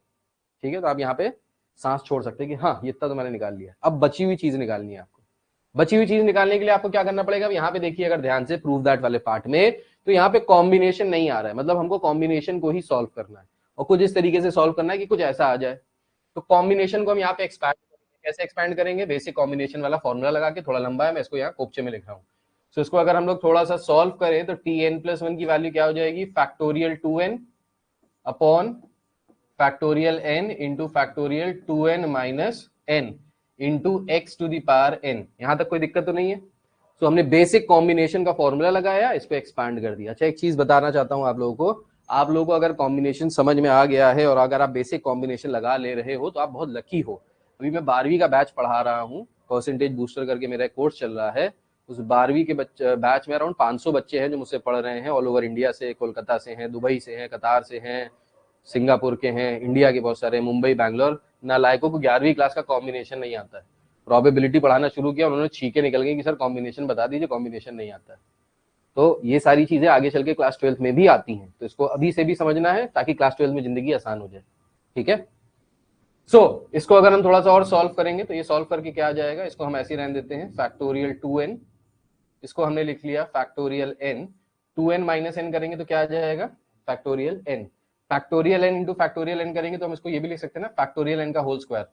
ठीक है, तो आप यहाँ पे सांस छोड़ सकते हैं कि हाँ ये इतना तो मैंने निकाल लिया। अब बची हुई चीज निकालनी है आपको। बची हुई चीज निकालने के लिए आपको क्या करना पड़ेगा, अब यहाँ पे देखिए अगर ध्यान से प्रूफ दैट वाले पार्ट में, तो यहाँ पे कॉम्बिनेशन नहीं आ रहा है, मतलब हमको कॉम्बिनेशन को ही सॉल्व करना है और कुछ इस तरीके से सॉल्व करना है कि कुछ ऐसा आ जाए। तो कॉम्बिनेशन को हम यहाँ पे एक्सपैंड करेंगे। कैसे एक्सपैंड करेंगे, बेसिक कॉम्बिनेशन वाला फॉर्मूला लगा के, थोड़ा लंबा है मैं इसको यहाँ कोपचे में लिख रहा हूँ। तो इसको अगर हम लोग थोड़ा सा सॉल्व करें तो टी एन प्लस 1 की वैल्यू क्या हो जाएगी, factorial 2n upon factorial n into factorial 2n minus n into x to the power n। यहां तक कोई दिक्कत तो नहीं है। तो हमने बेसिक कॉम्बिनेशन का फॉर्मूला लगाया, इसको एक्सपैंड कर दिया। अच्छा एक चीज बताना चाहता हूं आप लोगों को, आप लोगों को अगर कॉम्बिनेशन समझ में आ गया है और अगर आप बेसिक कॉम्बिनेशन लगा ले रहे हो तो आप बहुत लकी हो। अभी मैं 12वीं का बैच पढ़ा रहा हूँ, परसेंटेज बूस्टर करके मेरा एक कोर्स चल रहा है। उस 12वीं के बैच में अराउंड 500 बच्चे हैं जो मुझसे पढ़ रहे हैं, ऑल ओवर इंडिया से, कोलकाता से हैं, दुबई से हैं, कतार से हैं, सिंगापुर के हैं, इंडिया के बहुत सारे, मुंबई, बैंगलोर। नालायकों को 11वीं क्लास का कॉम्बिनेशन नहीं आता है। प्रोबेबिलिटी पढ़ाना शुरू किया, उन्होंने छीके निकल गए कि सर कॉम्बिनेशन बता दीजिए, कॉम्बिनेशन नहीं आता है। तो ये सारी चीजें आगे चल के क्लास 12th में भी आती हैं, तो इसको अभी से भी समझना है ताकि क्लास 12th में जिंदगी आसान हो जाए। ठीक है, इसको अगर हम थोड़ा सा और सॉल्व करेंगे तो ये सॉल्व करके क्या आ जाएगा, इसको हम ऐसे ही रहने देते हैं, फैक्टोरियल 2n, इसको हमने लिख लिया factorial n, 2n minus n करेंगे तो क्या आ जाएगा, factorial n। Factorial n into factorial n करेंगे तो हम इसको ये भी लिख सकते हैं ना, फैक्टोरियल n का होल स्क्वायर।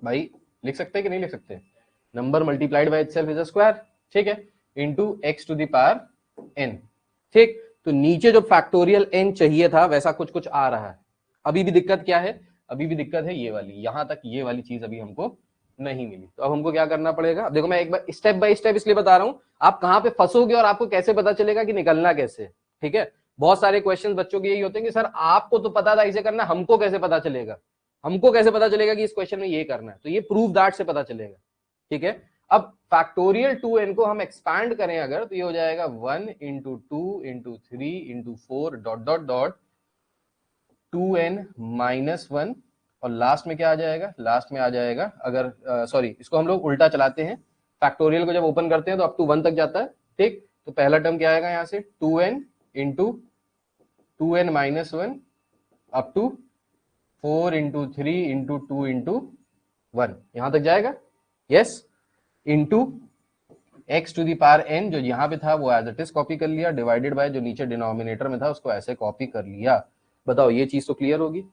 भाई लिख सकते हैं कि नहीं लिख सकते, number multiplied by itself is a square. ठीक है, into x to the power n। ठीक, तो नीचे जो फैक्टोरियल n चाहिए था वैसा कुछ कुछ आ रहा है। अभी भी दिक्कत क्या है, अभी भी दिक्कत है ये वाली, यहां तक ये वाली चीज अभी हमको नहीं मिली। तो अब हमको क्या करना पड़ेगा, अब देखो मैं एक बार स्टेप बाय स्टेप इसलिए बता रहा हूं, आप कहां पे फंसोगे और आपको कैसे पता चलेगा कि निकलना कैसे। ठीक है, बहुत सारे क्वेश्चन बच्चों के यही होते हैं कि सर आपको तो पता था इसे करना, हमको कैसे पता चलेगा, हमको कैसे पता चलेगा कि इस क्वेश्चन में ये करना है। तो ये प्रूफ दैट से पता चलेगा। ठीक है, अब फैक्टोरियल 2n को हम एक्सपैंड करें अगर, तो ये हो जाएगा 1 into 2 into 3 into 4 dot dot dot 2n minus 1, और लास्ट में क्या आ जाएगा, लास्ट में आ जाएगा, अगर सॉरी इसको हम लोग उल्टा चलाते हैं, फैक्टोरियल को जब ओपन करते हैं तो अप टू 1 तक जाता है। ठीक, तो पहला टर्म क्या आएगा यहां से, 2n into 2n minus 1 up to 4 into 3 into 2 into 1, यहां तक जाएगा। Yes, into x to the power n, जो यहां पे था वो एज इट इज कॉपी कर लिया, डिवाइडेड बाय जो नीचे डिनोमिनेटर में था उसको ऐसे कॉपी कर लिया। बताओ ये चीज तो क्लियर होगी।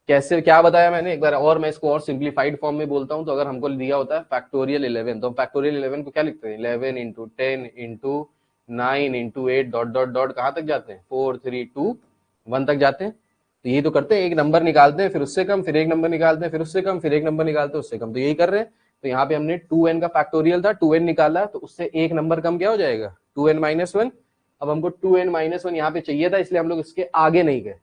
कैसे, क्या बताया मैंने एक बार और, मैं इसको और सिंप्लीफाइड फॉर्म में बोलता हूं। तो अगर हमको दिया होता है फैक्टोरियल 11, तो हम फैक्टोरियल 11 को क्या लिखते हैं, 11 into 10 into 9 into 8 dot dot dot कहां तक जाते हैं, 4 3 2 1 तक जाते हैं। तो यही तो करते हैं, एक नंबर निकालते हैं फिर उससे कम, फिर एक नंबर निकालते हैं फिर उससे कम, फिर एक नंबर निकालते हैं उससे कम, तो यही कर रहे हैं। तो यहाँ पे हमने 2n का फैक्टोरियल था, 2n निकाला, तो उससे एक नंबर कम क्या हो जाएगा, 2n माइनस 1। अब हमको 2n माइनस 1 यहाँ पे चाहिए था, इसलिए हम लोग इसके आगे नहीं गए,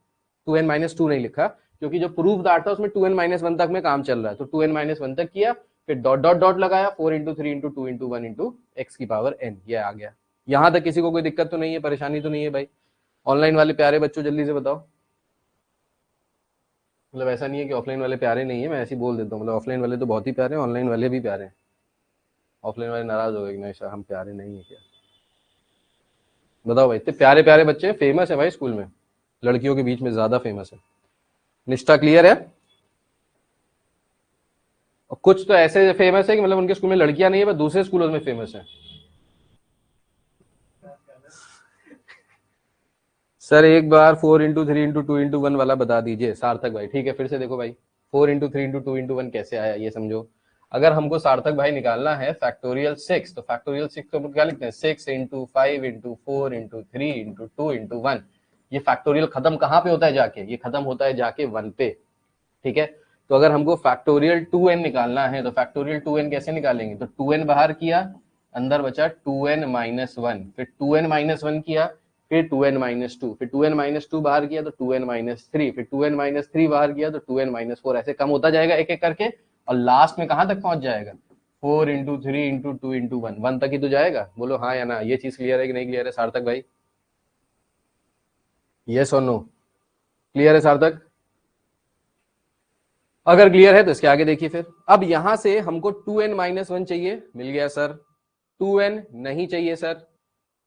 2n माइनस 2 नहीं लिखा, क्योंकि जो प्रूफ दैट था उसमें 2n माइनस 1 तक में काम चल रहा है। तो 2n माइनस 1 तक किया, फिर डॉट डॉट डॉट लगाया, 4 into 3 into 2 into 1 into X की पावर n, ये आ गया। यहां तक किसी को कोई दिक्कत तो नहीं है, परेशानी तो नहीं है भाई। ऑनलाइन वाले प्यारे बच्चों जल्दी से बताओ। मतलब ऐसा नहीं है कि ऑफलाइन वाले प्यारे नहीं है, मैं ऐसे ही बोल देता हूँ, मतलब ऑफलाइन वाले तो बहुत ही प्यारे हैं, ऑनलाइन वाले भी प्यारे हैं। ऑफलाइन वाले नाराज हो गए कि नहीं सर हम प्यारे नहीं है क्या। बताओ भाई, इतने प्यारे प्यारे बच्चे फेमस है भाई स्कूल में, लड़कियों के बीच में ज्यादा फेमस है। निष्ठा क्लियर है? और कुछ तो ऐसे फेमस है कि मतलब उनके स्कूल में लड़कियां नहीं है पर दूसरे स्कूलों में फेमस है। सर एक बार 4x3x2x1 वाला बता दीजिए सार्थक भाई। ठीक है, फिर से देखो भाई, 4x3x2x1 कैसे आया ये समझो। अगर हमको सार्थक भाई निकालना है फैक्टोरियल 6, तो फैक्टोरियल 6 को हम क्या लिखते हैं, 6x5x4x3x2x1। ये फैक्टोरियल खत्म कहां पे होता है जाके, ये खत्म होता है जाके 1 पे। ठीक है, तो अगर हमको फैक्टोरियल 2n निकालना है तो फैक्टोरियल 2n कैसे निकालेंगे, तो 2n बाहर किया, अंदर बचा 2n-1, फिर 2n-1 किया, फिर 2n-2, फिर 2n-2 बाहर किया तो 2n-3, फिर 2n-3 बाहर किया तो 2n-4, ऐसे कम होता जाएगा एक एक करके, और लास्ट में कहां तक पहुंच जाएगा, 4x3x2x1, 1 तक ही तो जाएगा। बोलो हाँ या ना, ये चीज क्लियर है कि नहीं क्लियर है सार्थक भाई? यस और नो? क्लियर है सार्थक? अगर क्लियर है तो इसके आगे देखिए फिर। अब यहां से हमको 2n-1 चाहिए, मिल गया सर। 2n नहीं चाहिए सर,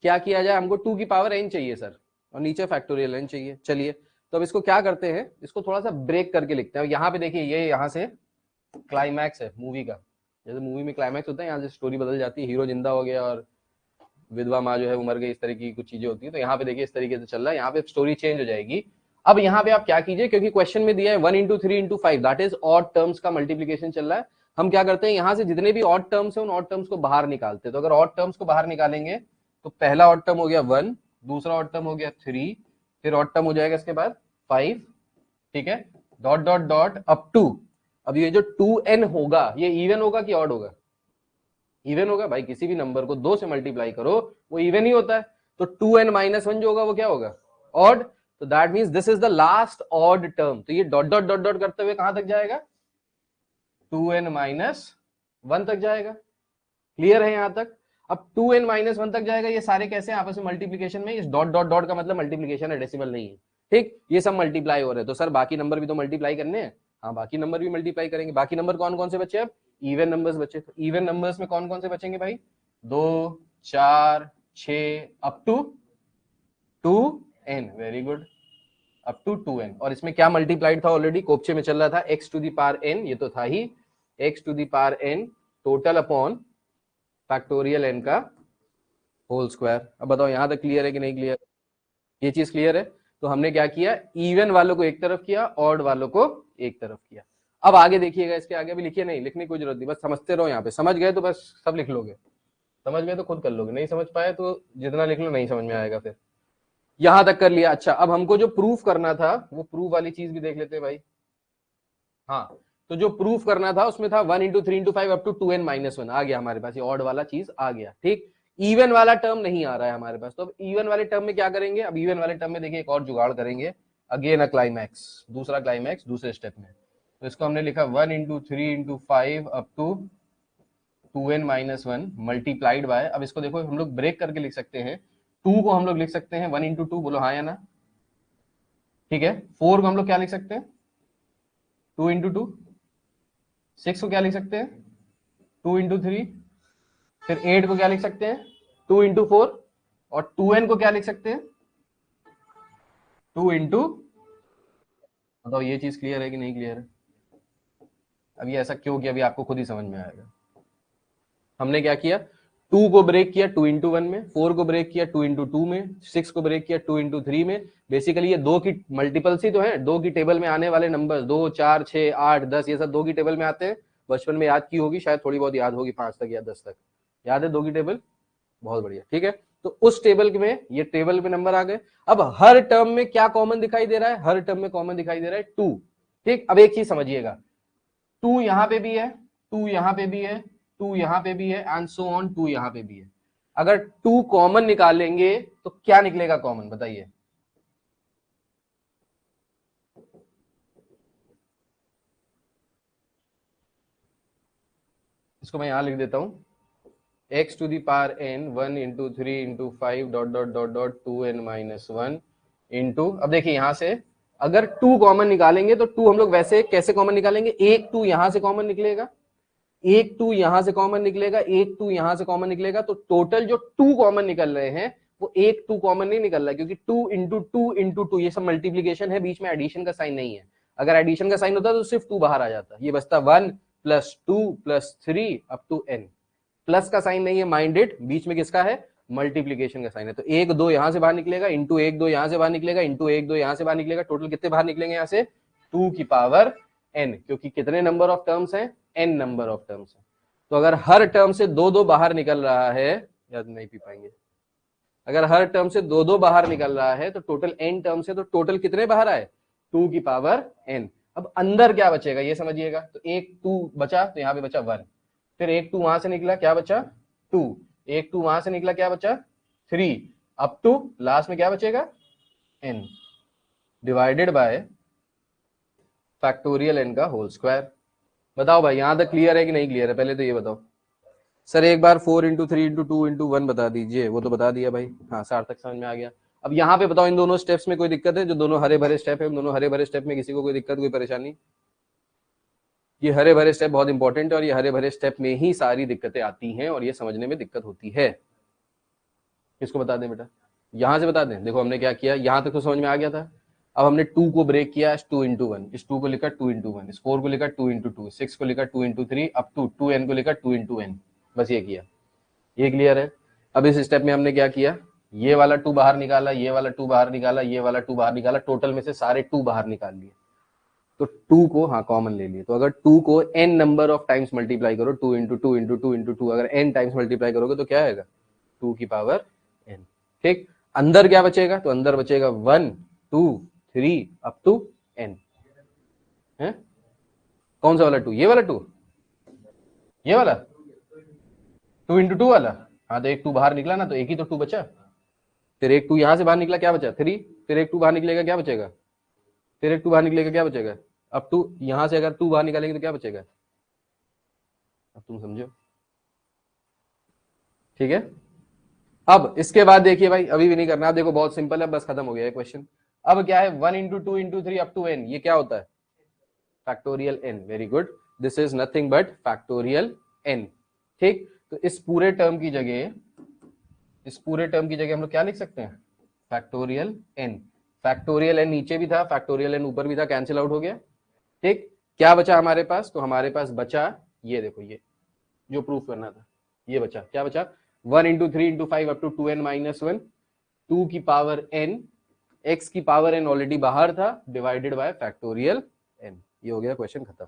क्या किया जाए, हमको 2 की पावर n चाहिए सर, और नीचे फैक्टोरियल n चाहिए। चलिए तो अब इसको क्या करते हैं, इसको थोड़ा सा ब्रेक करके लिखते हैं। यहाँ पे देखिए, ये यहाँ से क्लाइमैक्स है मूवी का, जैसे मूवी में क्लाइमैक्स होता है, यहाँ से स्टोरी बदल जाती है, हीरो जिंदा हो गया और विधवा माँ जो है वो मर गई, इस तरह की कुछ चीजें होती है। तो यहाँ पे देखिए इस तरीके से चल रहा है, यहाँ पे स्टोरी चेंज हो जाएगी। अब यहाँ पे आप क्या कीजिए, क्योंकि क्वेश्चन में दिया है 1x3x5, that is odd terms का मल्टीप्लीकेशन चल रहा है। हम क्या करते हैं, यहाँ से जितने भी ऑड टर्म्स है उन ऑड टर्म्स को बाहर निकालते हैं। तो अगर ऑड टर्म्स को बाहर निकालेंगे तो पहला ऑड टर्म हो गया 1, दूसरा ऑड टर्म हो गया 3, फिर ऑड टर्म हो जाएगा इसके बाद 5, ठीक है, dot dot dot up to. अब ये जो 2n होगा ये इवन होगा कि ऑड होगा? इवन होगा भाई, किसी भी नंबर को 2 से मल्टीप्लाई करो वो इवन ही होता है। तो 2n-1 जो होगा वो क्या होगा, ऑड। तो that means this is the last odd term. तो ये डॉट डॉट डॉट डॉट करते हुए कहां तक जाएगा, 2n-1 तक जाएगा। क्लियर है यहां तक? अब 2n-1 तक जाएगा, ये सारे कैसे आपस में मल्टीप्लीकेशन में, इस डॉट डॉट डॉट का मतलब मल्टीप्लीकेशन है, डेसिमल नहीं है। ठीक, ये सब मल्टीप्लाई हो रहे हैं, तो सर बाकी नंबर भी तो मल्टीप्लाई करने हैं। हाँ, बाकी नंबर भी मल्टीप्लाई करेंगे। बाकी नंबर कौन कौन से बचे, अब इवन नंबर्स बचे। तो इवन नंबर्स में कौन कौन से बचेंगे भाई, 2, 4, 6 up to 2n, very good, up to 2n। और इसमें क्या मल्टीप्लाइड था, ऑलरेडी कोपचे में चल रहा था, x to the power n, ये तो था ही, x to the power n total upon factorial n का होल स्क्वायर। अब बताओ यहां तक क्लियर है कि नहीं क्लियर? ये चीज क्लियर है? तो हमने क्या किया, इवन वालों को एक तरफ किया, ऑड वालों को एक तरफ किया। अब आगे देखिएगा, इसके आगे अभी लिखिए नहीं, लिखने की कोई जरूरत नहीं, बस समझते रहो। यहाँ पे समझ गए तो बस सब लिख लोगे, समझ गए तो खुद कर लोगे, नहीं समझ पाए तो जितना लिख लो नहीं समझ में आएगा। फिर यहां तक कर लिया। अच्छा, अब हमको जो प्रूफ करना था वो प्रूफ वाली चीज भी देख लेते हैं भाई। हाँ, तो जो प्रूफ करना था उसमें था 1x3x5 अप टू 2n-1 आ गया हमारे पास, ये ऑड वाला चीज आ गया। ठीक, इवन वाला टर्म नहीं आ रहा है हमारे पास। तो अब इवन वाले टर्म में क्या करेंगे, अब इवन वाले टर्म में देखिए एक और जुगाड़ करेंगे, अगेन अ क्लाइमैक्स, दूसरा क्लाइमैक्स दूसरे स्टेप में। तो इसको हमने लिखा 1x3x5 up to 2n-1 multiplied by, अब इसको देखो हम लोग ब्रेक करके लिख सकते हैं, 2 को हम लोग लिख सकते हैं 1x2, बोलो हाँ या ना? ठीक है, 4 को हम लोग क्या लिख सकते हैं, 2x2, 6 को क्या लिख सकते हैं, 2x3, फिर 8 को क्या लिख सकते हैं, 2x4, और 2n को क्या लिख सकते हैं, 2 बताओ ये चीज क्लियर है कि नहीं क्लियर है? अब ये ऐसा क्यों किया, अभी आपको खुद ही समझ में आएगा। हमने क्या किया, 2 को ब्रेक किया 2x1 में, 4 को ब्रेक किया 2x2 में, 6 को ब्रेक किया 2x3 में। बेसिकली ये 2 की मल्टीपल्स ही तो है, 2 की टेबल में आने वाले नंबर 2, 4, 6, 8, 10, ये सब 2 की टेबल में आते हैं। बचपन में याद की होगी शायद, थोड़ी बहुत याद होगी, 5 तक या 10 तक याद है 2 की टेबल, बहुत बढ़िया। ठीक है, तो उस टेबल में, ये टेबल में नंबर आ गए। अब हर टर्म में क्या कॉमन दिखाई दे रहा है, हर टर्म में कॉमन दिखाई दे रहा है 2। ठीक, अब एक चीज समझिएगा, 2 यहां पे भी है, 2 यहां पे भी है, 2 यहां पे भी है, एंड सो ऑन, 2 यहां पे भी है। अगर 2 कॉमन निकालेंगे तो क्या निकलेगा कॉमन, बताइए? इसको मैं यहां लिख देता हूं, x to the power n 1x3x5 dot dot dot dot 2n-1 into, अब देखिए यहां से अगर 2 कॉमन निकालेंगे तो 2 हम लोग वैसे कैसे कॉमन निकालेंगे, एक 2 यहां से कॉमन निकलेगा, एक 2 यहां से कॉमन निकलेगा, एक 2 यहां से कॉमन निकलेगा, तो टोटल जो 2 कॉमन निकल रहे हैं वो एक 2 कॉमन नहीं निकल रहा है, क्योंकि 2 इंटू 2 इंटू 2 ये सब मल्टीप्लीकेशन है, बीच में एडिशन का साइन नहीं है। अगर एडिशन का साइन होता तो सिर्फ 2 बाहर आ जाता, ये बचता 1 plus 2 plus 3 up to n। Plus का साइन नहीं है, माइंडेड, बीच में किसका है, मल्टीप्लीकेशन का साइन है। तो 1 2 यहां से बाहर निकलेगा, इंटू 1 2 यहां से बाहर निकलेगा, इंटू 1 2 यहां से बाहर निकलेगा, टोटल कितने बाहर निकलेंगे यहाँ से, 2 की पावर n, क्योंकि कितने नंबर ऑफ टर्म्स हैं, n नंबर ऑफ टर्म्स हैं। तो अगर हर टर्म से 2 2 बाहर निकल रहा है, याद नहीं पी पाएंगे, अगर हर टर्म से 2 2 बाहर निकल रहा है तो टोटल n टर्म से, तो टोटल कितने बाहर आए, 2 की पावर n। अब अंदर क्या बचेगा ये समझिएगा, तो एक 2 बचा, तो यहाँ पे बचा 1, फिर एक 2 वहां से निकला, क्या बचा 2, एक 2 वहां से निकला, क्या बचा 3, अप टू लास्ट में क्या बचेगा n, divided by factorial n का होल स्क्वायर। बताओ भाई यहां तक क्लियर है कि नहीं क्लियर है, पहले तो ये बताओ। सर एक बार 4 इंटू 3 इंटू 2 इंटू 1 बता दीजिए, वो तो बता दिया भाई, हाँ सार्थक समझ में आ गया। अब यहाँ पे बताओ इन दोनों स्टेप्स में कोई दिक्कत है, जो दोनों हरे भरे स्टेप है, दोनों हरे भरे स्टेप में किसी को कोई दिक्कत कोई परेशानी? ये हरे भरे स्टेप बहुत इंपॉर्टेंट है, और ये हरे भरे स्टेप में ही सारी दिक्कतें आती हैं, और ये समझने में दिक्कत होती है। किसको बता दें बेटा, यहां से बता दें। देखो हमने क्या किया, यहां तक तो समझ में आ गया था। अब हमने 2 को ब्रेक किया, 2 इंटू 1, इस 2 को लिखा 2 इंटू 1, इस 4 को लिखा 2 इंटू 2, 6 को लिखा 2 इंटू 3, अप टू 2n को लिखा 2 इंटू n, बस ये किया, ये क्लियर है। अब इस स्टेप में हमने क्या किया, ये वाला 2 बाहर निकाला, ये वाला 2 बाहर निकाला, ये वाला 2 बाहर निकाला, टोटल में से सारे 2 बाहर निकाल लिए, तो 2 को हाँ कॉमन ले लिए। तो अगर 2 को n number of times multiply करो, 2 इंटू 2 इंटू 2 इंटू 2, अगर n टाइम्स मल्टीप्लाई करोगे तो क्या आएगा, 2 की पावर n। ठीक, अंदर क्या बचेगा, तो अंदर बचेगा 1 2 3 अप टू n है। कौन सा वाला 2, ये वाला 2, ये वाला 2 इंटू 2 वाला, हाँ तो एक 2 बाहर निकला ना, तो एक ही तो 2 बचा, फिर एक 2 यहां से बाहर निकला, क्या बचा 3, फिर एक 2 बाहर निकलेगा, क्या बचेगा, फिर एक 2 बाहर निकलेगा, क्या बचेगा, अब 2 यहां से अगर 2 बाहर निकालेंगे तो क्या बचेगा, अब तुम समझो, ठीक है। अब इसके बाद देखिए भाई, अभी भी नहीं करना, देखो बहुत सिंपल है, बस खत्म हो गया क्वेश्चन। अब क्या है, 1 into 2 into 3 up to n, ये क्या होता है, factorial n, very good, this is nothing but factorial n। ठीक, तो इस पूरे टर्म की जगह, इस पूरे टर्म की जगह हम लोग क्या लिख सकते हैं, फैक्टोरियल n। फैक्टोरियल n नीचे भी था, फैक्टोरियल n ऊपर भी था, कैंसिल आउट हो गया। ठीक, क्या बचा हमारे पास, तो हमारे पास बचा, ये देखो, ये जो प्रूफ करना था, ये बचा, क्या बचा, 1 into 3 into 5 up to 2n minus 1, 2 की पावर n, x की पावर n ऑलरेडी बाहर था, डिवाइडेड बाय फैक्टोरियल n। ये हो गया क्वेश्चन खत्म।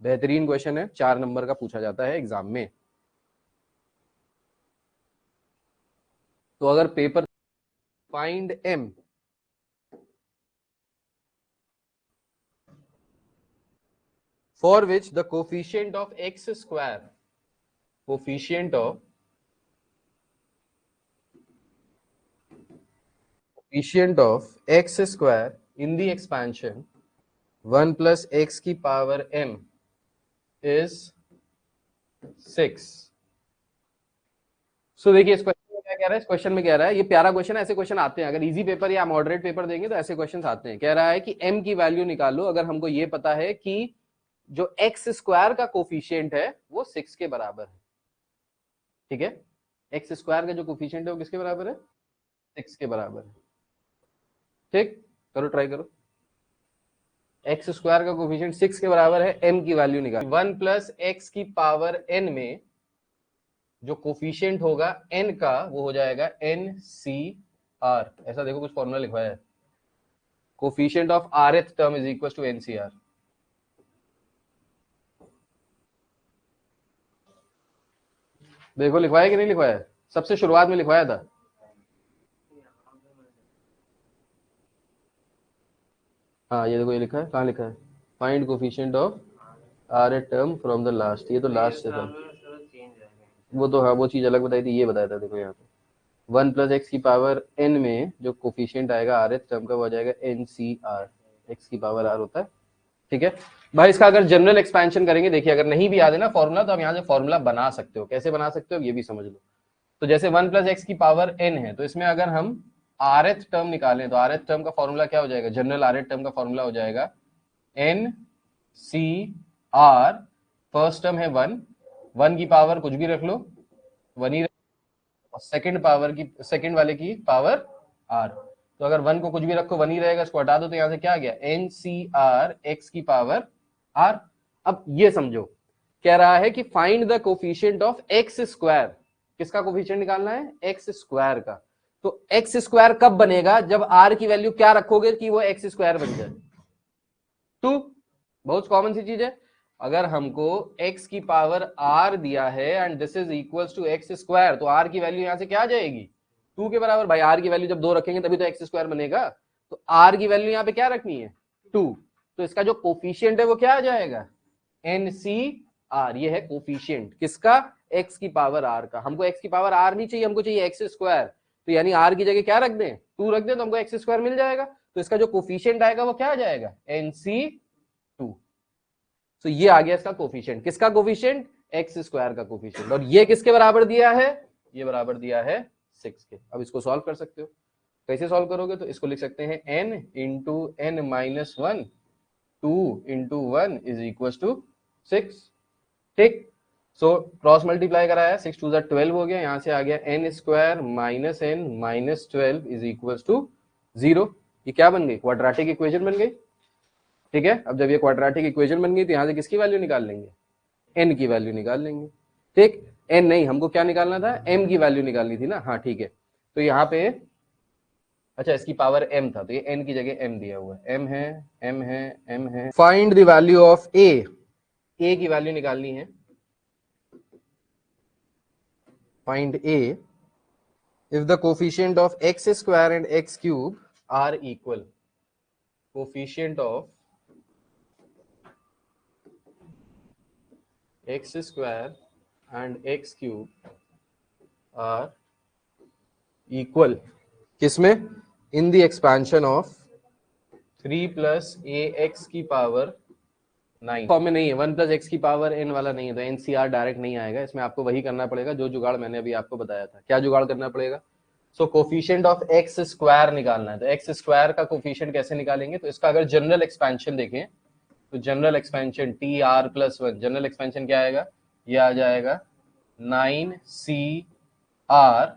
बेहतरीन क्वेश्चन है, 4 नंबर का पूछा जाता है एग्जाम में। तो अगर paper find m, for which the coefficient of x square, coefficient of x square in the expansion 1 plus x की पावर m is 6। सो देखिए इस क्वेश्चन में क्या कह रहा है, इस क्वेश्चन में कह रहा है, ये प्यारा क्वेश्चन है, ऐसे क्वेश्चन आते हैं, अगर इजी पेपर या मॉडरेट पेपर देंगे तो ऐसे क्वेश्चन आते हैं। कह रहा है कि m की वैल्यू निकालो, अगर हमको ये पता है कि जो एक्स स्क्वायर का कोफिशिएंट है वो 6 के बराबर है। ठीक है, एक्स स्क्वायर का जो कोफिशिएंट है वो किसके बराबर है, 6 के बराबर है। ठीक, करो ट्राई करो, एक्स स्क्वायर का कोफिशिएंट 6 के बराबर है, m की वैल्यू निकाल, 1 प्लस एक्स की पावर n में जो कोफिशिएंट होगा n का वो हो जाएगा NCR। ऐसा देखो कुछ फॉर्मूला लिखवाया है, coefficient of rth term is equal to NCR। देखो लिखवाया कि नहीं लिखवाया, सबसे शुरुआत में लिखवाया था। हाँ ये देखो, ये लिखा है, कहाँ लिखा है, find coefficient of rth term from the last, ये तो लास्ट से था, वो तो हाँ वो चीज अलग बताई थी, ये बताया था देखो यहाँ पे 1 प्लस एक्स की पावर n में जो कोफिशिएंट आएगा rth टर्म का वो आ जाएगा NCR, x की पावर r होता है। ठीक है भाई, इसका अगर जनरल एक्सपेंशन करेंगे, देखिए अगर नहीं भी याद है ना फॉर्मूला, तो आप यहाँ से फॉर्मूला बना सकते हो, कैसे बना सकते हो ये भी समझ लो। तो जैसे 1 प्लस एक्स की पावर n है, तो इसमें अगर हम rth टर्म निकालें तो rth टर्म का फॉर्मूला क्या हो जाएगा, जनरल rth टर्म का फॉर्मूला हो जाएगा NCR, फर्स्ट टर्म है 1, 1 की पावर कुछ भी रख लो, 1 ही, और सेकंड वाले की पावर r। तो अगर 1 को कुछ भी रखो 1 ही रहेगा, इसको हटा दो तो यहां से क्या आ गया NCR x की पावर r। अब ये समझो, कह रहा है कि find the coefficient of x square. किसका कोफिशिएंट निकालना है? एक्स स्क्वायर का। तो एक्स स्क्वायर कब बनेगा? जब r की वैल्यू क्या रखोगे कि वो एक्स स्क्वायर बन जाए? 2। बहुत कॉमन सी चीज है। अगर हमको x की पावर r दिया है and this is equals to x square, तो r की वैल्यू यहां से क्या आ जाएगी? 2 के बराबर। भाई r की वैल्यू जब 2 रखेंगे तभी तो एक्स स्क्वायर बनेगा। तो r की वैल्यू यहां पे क्या रखनी है? 2। तो इसका जो कोफिशिएंट है वो क्या आ जाएगा? NCR। ये है कोफिशिएंट किसका? x की पावर r का। हमको x की पावर r नहीं चाहिए, हमको चाहिए एक्स स्क्वायर। तो यानी r की जगह क्या रख दें? 2 रख दें तो हमको एक्स स्क्वायर मिल जाएगा। तो इसका जो कोफिशिएंट आएगा वो क्या आ जाएगा? NC2। तो ये आ गया इसका कोफिशिएंट। किसका कोफिशिएंट? एक्स स्क्वायर का कोफिशिएंट। और ये किसके बराबर दिया है? ये बराबर दिया है 6 के। अब इसको सॉल्व कर सकते हो। कैसे सॉल्व करोगे? तो इसको लिख सकते हैं n into n minus 1 2 into 1 is equal to 6। ठीक। सो क्रॉस मल्टीप्लाई कराया, 6 2 12 हो गया। यहां से आ गया n square minus n minus 12 is equal to 0। ये क्या बन गई? क्वाड्रेटिक इक्वेशन बन गई। ठीक है। अब जब ये क्वाड्रेटिक इक्वेशन बन गई तो यहां से किसकी वैल्यू निकाल लेंगे? n की वैल्यू निकाल लेंगे। ठीक। n नहीं, हमको क्या निकालना था? m की वैल्यू निकालनी थी ना। हाँ ठीक है। तो यहाँ पे अच्छा इसकी पावर m था तो ये n की जगह m दिया हुआ है। m है, m है, m है। Find the value of a। a की वैल्यू निकालनी है। Find a if the coefficient of x square and x cube are equal। coefficient of x square and x cube are equal। किसमें? in the expansion of 3 plus ax की power 9 form में नहीं है। 1 plus x की power n वाला नहीं है, तो NCR डायरेक्ट नहीं आएगा। इसमें आपको वही करना पड़ेगा जो जुगाड़ मैंने अभी आपको बताया था। क्या जुगाड़ करना पड़ेगा? सो कोफिशिएंट ऑफ एक्स स्क्वायर निकालना है। तो एक्स स्क्वायर का कोफिशिएंट कैसे निकालेंगे? तो इसका अगर जनरल एक्सपेंशन देखें तो general expansion TR+1, general expansion क्या आएगा? ये आ जाएगा 9CR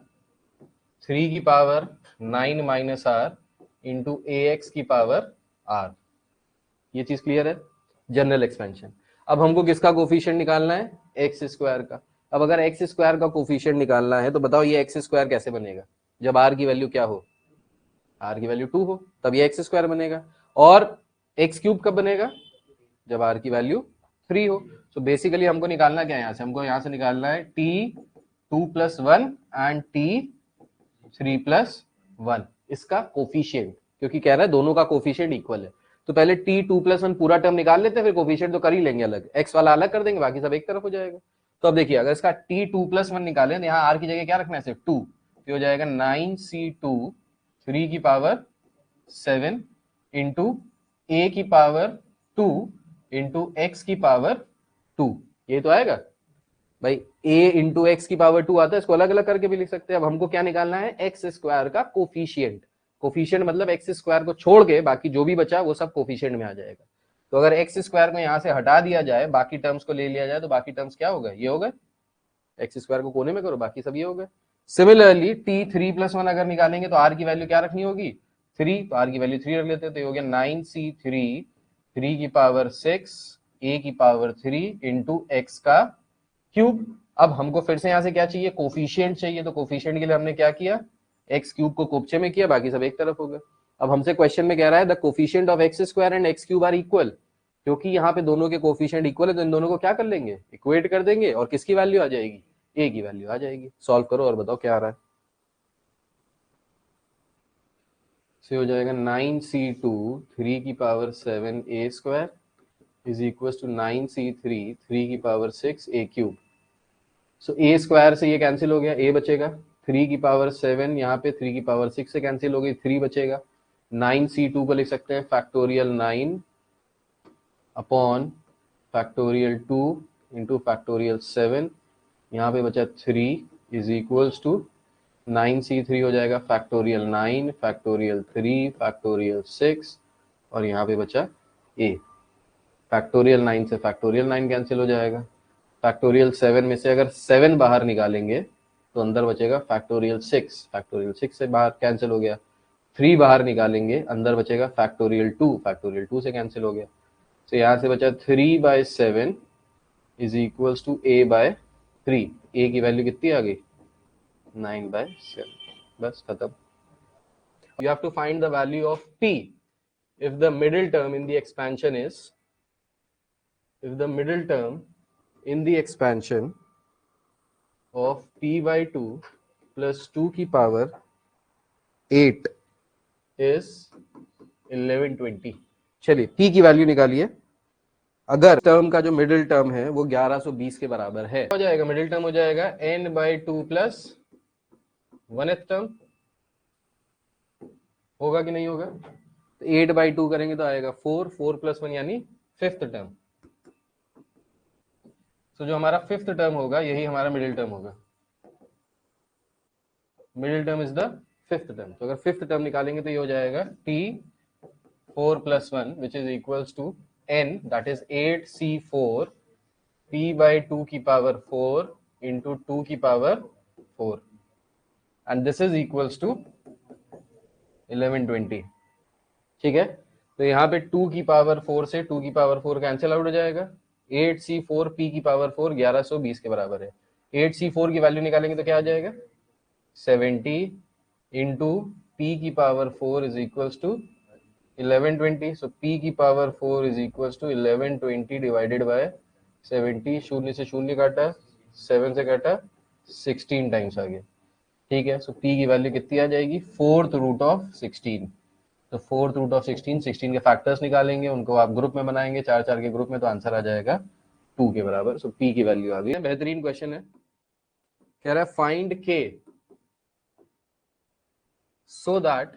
3 की power 9 minus r into AX की पावर r। ये चीज क्लियर है? General expansion. अब हमको किसका कोफिशिएंट निकालना है? एक्स स्क्वायर का। अब अगर एक्स स्क्वायर का कोफिशिएंट निकालना है तो बताओ ये एक्स स्क्वायर कैसे बनेगा? जब r की वैल्यू क्या हो? r की वैल्यू 2 हो, तब ये एक्स स्क्वायर बनेगा। और एक्स क्यूब कब बनेगा? जब r की वैल्यू 3 हो। तो बेसिकली हमको निकालना क्या है यहाँ से? हमको यहाँ से निकालना है t2+1 एंड t3+1 इसका कोफिशिएंट, क्योंकि कह रहा है दोनों का कोफिशिएंट इक्वल है। तो पहले t2+1 पूरा टर्म निकाल लेते हैं, फिर कोफिशिएंट तो कर ही लेंगे अलग, x वाला अलग कर देंगे, बाकी सब एक तरफ हो जाएगा। तो अब देखिए, अगर इसका t2+1 निकालें तो यहाँ r की जगह क्या रखना है? सिर्फ 2। तो हो जाएगा 9c2 3 की पावर 7 इंटू a की पावर 2 इंटू एक्स की पावर 2। ये तो आएगा भाई। a इंटू एक्स की पावर 2 आता है, इसको अलग अलग करके भी लिख सकते हैं। अब हमको क्या निकालना है? एक्स स्क्वायर का कोफिशिएंट। कोफिशिएंट मतलब एक्स स्क्वायर को छोड़ के बाकी जो भी बचा वो सब कोफिशिएंट में आ जाएगा। तो अगर एक्स स्क्वायर को यहां से हटा दिया जाए, बाकी टर्म्स को ले लिया जाए, तो बाकी टर्म्स क्या हो गए? ये हो गए। एक्स स्क्वायर को कोने में करो, बाकी सब ये हो गए। सिमिलरली t3+1 अगर निकालेंगे तो r की वैल्यू क्या रखनी होगी? 3। तो r की वैल्यू 3 रख लेते हैं, तो ये हो गया 9c3 3 की पावर 6 a की पावर 3 इंटू एक्स का क्यूब। अब हमको फिर से यहां से क्या चाहिए? कोफिशिएंट चाहिए। तो कोफिशिएंट के लिए हमने क्या किया? एक्स क्यूब को कोपचे में किया, बाकी सब एक तरफ हो गए। अब हमसे क्वेश्चन में कह रहा है the coefficient of x square and x cube are equal. क्योंकि यहाँ पे दोनों के कोफिशिएंट इक्वल है तो इन दोनों को क्या कर लेंगे? इक्वेट कर देंगे, और किसकी वैल्यू आ जाएगी? ए की वैल्यू आ जाएगी। सॉल्व करो और बताओ क्या आ रहा है। से हो जाएगा 9c2 3 की power 7 a square is equal to 9c3 3 की power 6 a cube. So a square से ये कैंसिल हो गया, ए बचेगा। 3 की पावर 7 यहाँ पे 3 की पावर 6 से कैंसिल हो गई, 3 बचेगा। 9c2 को लिख सकते हैं factorial 9 upon factorial 2 into factorial 7। यहाँ पे बचा 3 इज इक्वल्स टू 9c3 हो जाएगा फैक्टोरियल 9 फैक्टोरियल 3 फैक्टोरियल 6, और यहाँ पे बचा a। फैक्टोरियल 9 से फैक्टोरियल 9 कैंसिल हो जाएगा। फैक्टोरियल 7 में से अगर 7 बाहर निकालेंगे तो अंदर बचेगा फैक्टोरियल 6, फैक्टोरियल 6 से बाहर कैंसिल हो गया, 3 बाहर निकालेंगे, अंदर बचेगा फैक्टोरियल 2, फैक्टोरियल 2 से कैंसिल हो गया, तो यहाँ से बचा 3/7 is equals to a/3, a की वैल्यू कितनी आ गई 9/7, बस खत्म। You have to find the value of p if the middle term in the expansion is, if the middle term in the expansion of p/2 plus 2 की power 8 is 1120। चलिए p की value निकालिए। अगर टर्म का जो middle term है वो 1120 के बराबर है, हो जाएगा मिडिल टर्म हो जाएगा n/2 प्लस 1th टर्म, होगा कि नहीं होगा, तो 8/2 करेंगे तो आएगा 4, 4 प्लस 1 यानी 5th टर्म। तो जो हमारा 5th टर्म होगा यही हमारा मिडिल टर्म होगा, middle term is the 5th term. तो अगर 5th टर्म निकालेंगे तो ये हो जाएगा t 4 plus 1 which is equals to n, that is 8c4 p/2 की पावर 4 into 2 की power 4 and this is equals to 1120। ठीक है, तो यहाँ पे 2 की पावर 4 से 2 की पावर 4 कैंसिल आउट हो जाएगा, 8c4 p की पावर 4 1120 के बराबर है। 8c4 की वैल्यू निकालेंगे तो क्या आ जाएगा 70 इंटू p की पावर 4 इज इक्वल्स टू 1120। सो p की power 4 is equals to 1120 divided by 70, शून्य से शून्य काटा, 7 से काटा, 16 टाइम्स आ गया। ठीक है, सो p की वैल्यू कितनी आ जाएगी 4th रूट ऑफ 16। तो 4th रूट ऑफ 16, 16 के फैक्टर्स निकालेंगे, उनको आप ग्रुप में बनाएंगे 4 4 के ग्रुप में, तो आंसर आ जाएगा 2 के बराबर। सो p की वैल्यू आ गई। बेहतरीन क्वेश्चन है, कह रहा है find k so that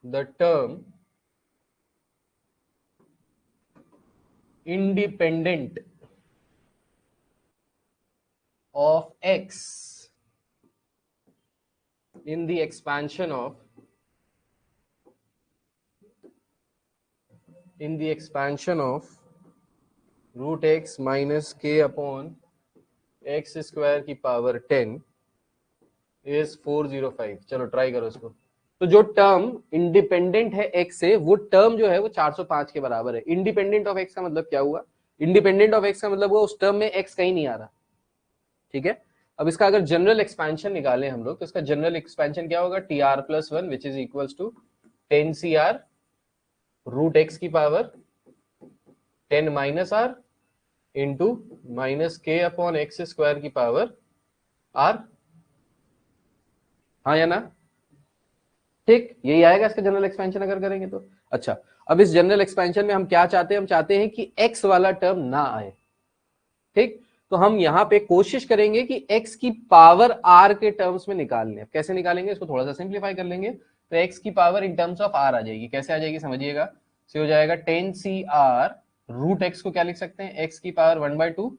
the term independent of x in the expansion of root x minus k upon x square की पावर 10 is 405। चलो ट्राई करो इसको। तो जो टर्म इंडिपेंडेंट है x से, वो टर्म जो है वो 405 के बराबर है। इंडिपेंडेंट ऑफ x का मतलब क्या हुआ, इंडिपेंडेंट ऑफ x का मतलब हुआ उस टर्म में x कहीं नहीं आ रहा। ठीक है, अब इसका अगर जनरल एक्सपेंशन निकालें हम लोग, तो इसका जनरल एक्सपेंशन क्या होगा tr plus 1 which is equals to 10cr root x की power 10 minus r into minus k upon x square की पावर r। हाँ या ना, ठीक, यही आएगा इसका जनरल एक्सपेंशन अगर करेंगे तो। अच्छा, अब इस जनरल एक्सपेंशन में हम क्या चाहते हैं, हम चाहते हैं कि x वाला टर्म ना आए। ठीक, तो हम यहां पे कोशिश करेंगे कि x की पावर r के टर्म्स में निकाल लें। कैसे निकालेंगे, इसको थोड़ा सा सिंप्लीफाई कर लेंगे, तो x की power in terms of r आ जाएगी। कैसे आ जाएगी समझिएगा, से हो जाएगा 10cr रूट x को क्या लिख सकते हैं, x की पावर 1/2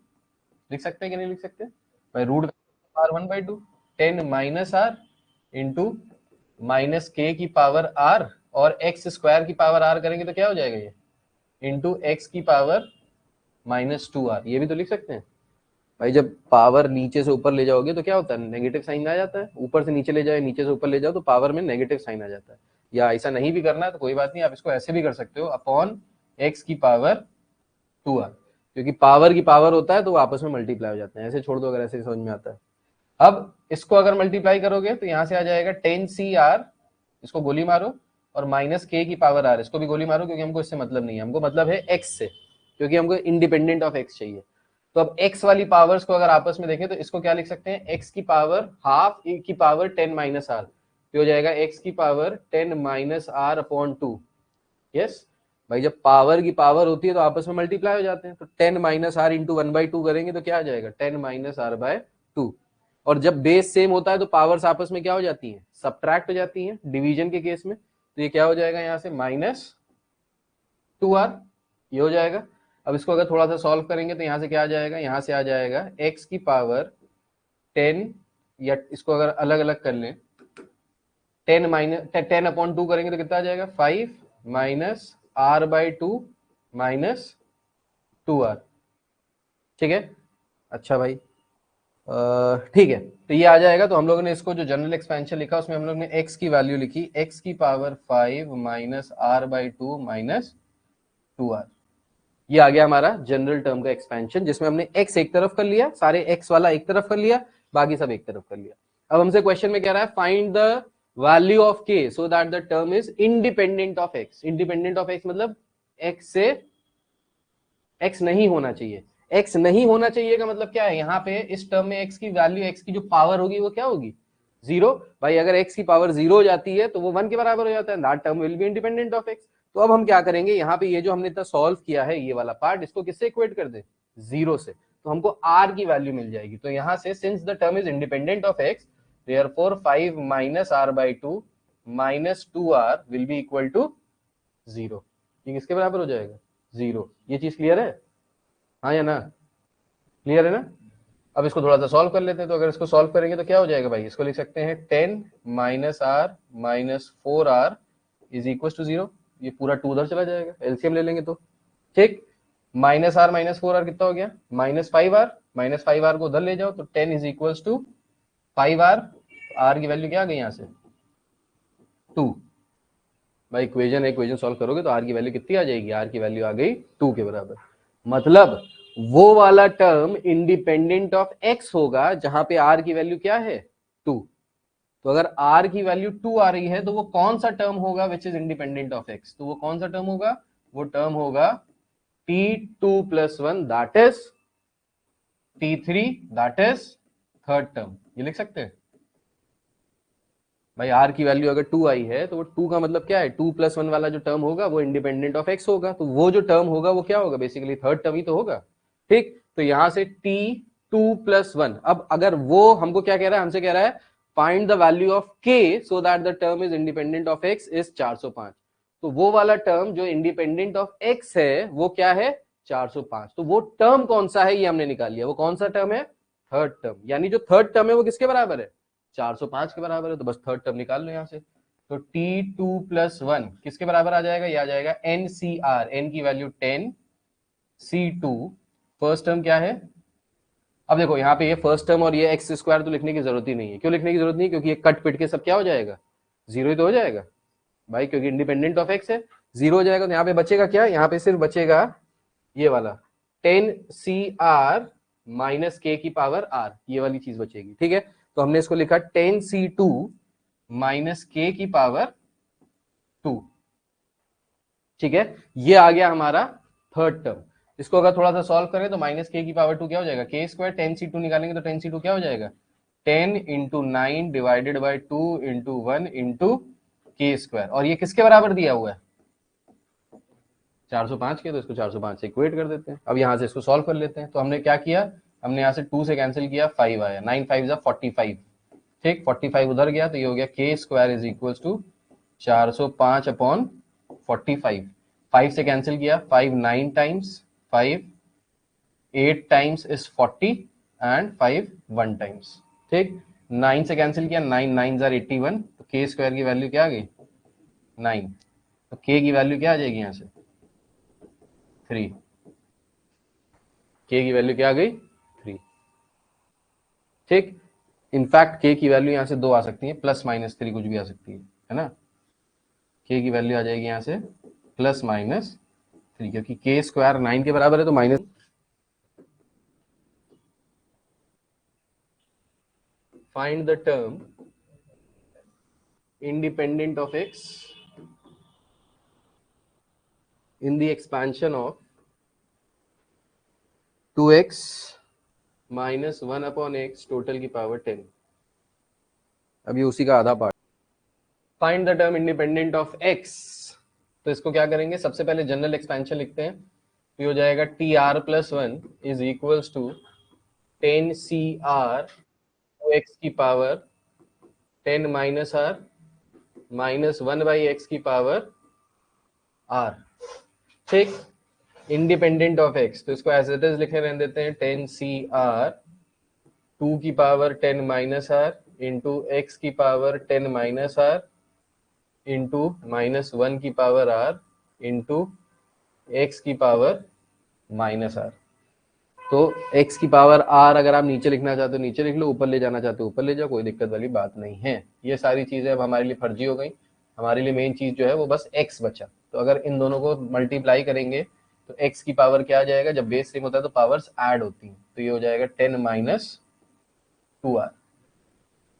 लिख सकते हैं कि नहीं लिख सकते भाई, root power 1/2, 10 minus r into minus k की पावर r, और x स्क्वायर की पावर r करेंगे तो क्या हो जाएगा ये, इंटू x की पावर -2r। ये भी तो लिख सकते हैं भाई, जब पावर नीचे से ऊपर ले जाओगे तो क्या होता है, नेगेटिव साइन आ जाता है। ऊपर से नीचे ले जाए, नीचे से ऊपर ले जाओ तो पावर में नेगेटिव साइन आ जाता है। या ऐसा नहीं भी करना है तो कोई बात नहीं, आप इसको ऐसे भी कर सकते हो, अपॉन x की पावर 2r, क्योंकि पावर की पावर होता है तो वो आपस में मल्टीप्लाई हो जाते हैं। ऐसे छोड़ दो अगर ऐसे समझ में आता है। अब इसको अगर मल्टीप्लाई करोगे तो यहां से आ जाएगा 10cr, इसको गोली मारो, और माइनस k की पावर r, इसको भी गोली मारो, क्योंकि हमको इससे मतलब नहीं है, हमको मतलब है x से, क्योंकि हमको इंडिपेंडेंट ऑफ x चाहिए। तो अब x वाली पावर्स को अगर आपस में देखें तो इसको क्या लिख सकते हैं, x की पावर हाफ e की पावर 10 माइनस आर, हो जाएगा x की power 10 minus r upon 2। Yes भाई, जब पावर की पावर होती है तो आपस में मल्टीप्लाई हो जाते हैं, तो 10 माइनस आर इंटू 1/2 करेंगे तो क्या आ जाएगा 10 माइनस आर बाय 2। और जब बेस सेम होता है तो पावर्स आपस में क्या हो जाती हैं, सब्ट्रैक्ट हो जाती हैं डिवीजन के केस में। तो ये क्या हो जाएगा यहाँ से -2r, ये हो जाएगा। अब इसको अगर थोड़ा सा सॉल्व करेंगे तो यहाँ से क्या आ जाएगा, यहाँ से आ जाएगा x की पावर 10, या इसको अगर अलग अलग कर लें 10 माइनस 10 अपॉन 2 करेंगे तो कितना आ जाएगा 5 माइनस r/2 माइनस 2r। ठीक है, अच्छा भाई ठीक है, तो ये आ जाएगा। तो हम लोगों ने इसको जो जनरल एक्सपेंशन लिखा उसमें हम लोग ने x की वैल्यू लिखी x की power 5 minus r by 2 minus 2r। ये आ गया हमारा जनरल टर्म का एक्सपेंशन, जिसमें हमने x एक तरफ कर लिया, सारे x वाला एक तरफ कर लिया, बाकी सब एक तरफ कर लिया। अब हमसे क्वेश्चन में कह रहा है find the value of k so that the term is independent of x। Independent of x मतलब x से x नहीं होना चाहिए। x नहीं होना चाहिए का मतलब क्या है, यहाँ पे इस टर्म में x की वैल्यू, x की जो पावर होगी वो क्या होगी, जीरो। भाई अगर x की पावर जीरो हो जाती है तो वो 1 के बराबर हो जाता है, that term will be independent of x। तो अब हम क्या करेंगे, यहाँ पे ये जो हमने इतना सॉल्व किया है ये वाला पार्ट, इसको किससे इक्वेट कर दे, जीरो से, तो हमको r की वैल्यू मिल जाएगी। तो यहाँ से since the term is independent of x, therefore 5 minus r by 2 minus 2r will be equal to zero. ये किसके बराबर हो जाएगा, जीरो। ये चीज क्लियर है, हाँ या ना, क्लियर है ना। अब इसको थोड़ा सा सॉल्व कर लेते हैं। तो अगर इसको सॉल्व करेंगे तो क्या हो जाएगा भाई, इसको लिख सकते हैं 10 minus r minus 4r is equal to zero. ये पूरा 2 उधर चला जाएगा, एलसीएम ले लेंगे तो ठीक। माइनस r माइनस 4r कितना हो गया, माइनस 5r, माइनस 5r को उधर ले जाओ तो 10 is equal to 5r। r की वैल्यू क्या आ गई यहाँ से 2। भाई इक्वेशन सॉल्व करोगे तो r की वैल्यू कितनी आ जाएगी, r की वैल्यू आ गई 2 के बराबर। मतलब वो वाला टर्म इंडिपेंडेंट ऑफ x होगा जहां पे r की वैल्यू क्या है 2। तो अगर r की वैल्यू 2 आ रही है तो वो कौन सा टर्म होगा which is independent of x, तो वो कौन सा टर्म होगा, वो टर्म होगा t2 plus 1 that is t3 that is third term. ये लिख सकते हैं भाई, r की वैल्यू अगर 2 आई है तो वो 2 का मतलब क्या है, 2 प्लस 1 वाला जो टर्म होगा वो इंडिपेंडेंट ऑफ x होगा। तो वो जो टर्म होगा वो क्या होगा, बेसिकली थर्ड टर्म ही तो होगा। ठीक, तो यहां से t2 प्लस 1। अब अगर वो हमको क्या कह रहा है, हमसे कह रहा है find the value of k so that the term is independent of x is 405। तो वो वाला टर्म जो इंडिपेंडेंट ऑफ x है वो क्या है 405। तो वो टर्म कौन सा है ये हमने निकाल लिया, वो कौन सा टर्म है, थर्ड टर्म। यानी जो थर्ड टर्म है वो किसके बराबर है, 405 के बराबर है। तो बस थर्ड टर्म निकाल लो यहाँ से। तो t2 प्लस 1 किसके बराबर आ जाएगा, ये आ जाएगा NCR, n की वैल्यू 10, C2 फर्स्ट टर्म क्या है। अब देखो यहाँ पे ये फर्स्ट टर्म और ये एक्स स्क्वायर तो लिखने की जरूरत ही नहीं है। क्यों लिखने की जरूरत नहीं, क्योंकि ये कट पिट के सब क्या हो जाएगा, जीरो ही तो हो जाएगा भाई, क्योंकि इंडिपेंडेंट ऑफ एक्स है, जीरो हो जाएगा। तो यहाँ पे बचेगा क्या, यहाँ पे सिर्फ बचेगा ये वाला 10CR माइनस के की पावर r, ये वाली चीज बचेगी। ठीक है, तो हमने इसको लिखा 10C2 माइनस के की पावर 2। ठीक है, ये आ गया हमारा थर्ड टर्म। इसको अगर थोड़ा सा सॉल्व करें तो माइनस के की पावर 2 क्या हो जाएगा, के स्क्वायर, 10C2 निकालेंगे तो 10C2 क्या हो जाएगा 10 into 9 divided by 2 into 1 into के स्क्वायर। और ये किसके बराबर दिया हुआ है 405 के, तो इसको 405 से इक्वेट कर देते हैं। अब यहाँ से इसको सॉल्व कर लेते हैं। तो हमने क्या किया, हमने यहाँ से 2 से कैंसिल किया, 5 आया, 9 5 45। ठीक, 45 उधर गया तो ये हो गया k square is equal to 405 upon 45। 5 से कैंसिल किया, 5 9 times, 5 8 times is 40 and 5 1 times. ठीक, 9 से कैंसिल किया, 9 9 जार 81। तो के स्क्वायर की वैल्यू क्या आ गई 9। तो के की वैल्यू क्या आ जाएगी यहाँ से 3। के की वैल्यू क्या आ गई 3। ठीक, इनफैक्ट के की वैल्यू यहाँ से 2 आ सकती है, प्लस माइनस 3 कुछ भी आ सकती है ना। के की वैल्यू आ जाएगी यहाँ से प्लस माइनस 3, क्योंकि के स्क्वायर 9 के बराबर है तो minus. Find the term independent of x in the expansion of 2x minus 1 upon x total की पावर 10। अभी उसी का आधा part. Find the term independent of x, तो इसको क्या करेंगे, सबसे पहले जनरल एक्सपेंशन लिखते हैं। तो ये हो जाएगा t are plus 1 is equals to 10CR x की power 10 minus r minus 1 by x की पावर r। ठीक, इंडिपेंडेंट ऑफ x, तो इसको एज इट इज लिखे रहने देते हैं 10CR 2 की power 10 minus R into X की power 10 minus R into minus 1 की पावर r इंटू एक्स की पावर माइनस आर। तो x की पावर r अगर आप नीचे लिखना चाहते हो नीचे लिख लो, ऊपर ले जाना चाहते हो ऊपर ले जाओ, कोई दिक्कत वाली बात नहीं है। ये सारी चीजें अब हमारे लिए फर्जी हो गई। हमारे लिए मेन चीज जो है वो बस x बचा। तो अगर इन दोनों को मल्टीप्लाई करेंगे तो x की पावर क्या आ जाएगा, जब बेस सेम होता है तो पावर्स ऐड होती हैं, तो ये हो जाएगा 10 माइनस 2r।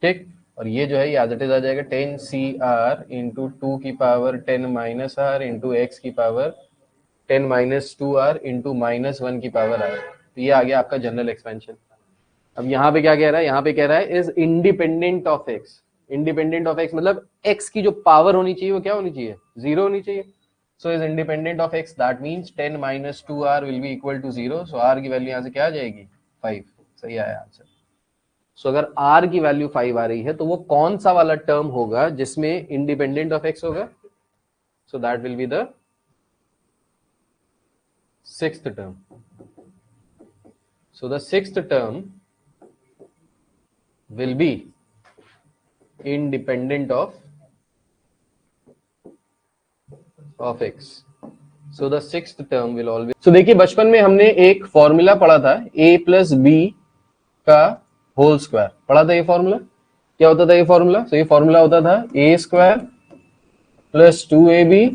ठीक, और ये जो है ये एज इट इज आ जाएगा 10cr इंटू 2 की power 10 minus r into X की power 10 minus 2r into minus 1 की पावर r। तो ये आ गया आपका जनरल एक्सपेंशन। अब यहाँ पे क्या कह रहा है, यहाँ पे कह रहा है is independent of x। Independent of x मतलब x की जो पावर होनी चाहिए वो क्या होनी चाहिए, 0 होनी चाहिए। So is independent of x, that means 10 minus 2r will be equal to 0। So r की वैल्यू यहाँ से क्या आ जाएगी, 5। सही आया आंसर। सो अगर r की वैल्यू 5 आ रही है तो वो कौन सा वाला टर्म होगा जिसमें इंडिपेंडेंट ऑफ x होगा, so that will be the 6th term. So the 6th term will be independent of x. So the 6th term will always. So देखिए बचपन में हमने एक फॉर्मूला पढ़ा था a प्लस बी का होल स्क्वायर पढ़ा था। ये फॉर्मूला क्या होता था, ये फॉर्मूला, so ये फॉर्मूला होता था a square plus 2ab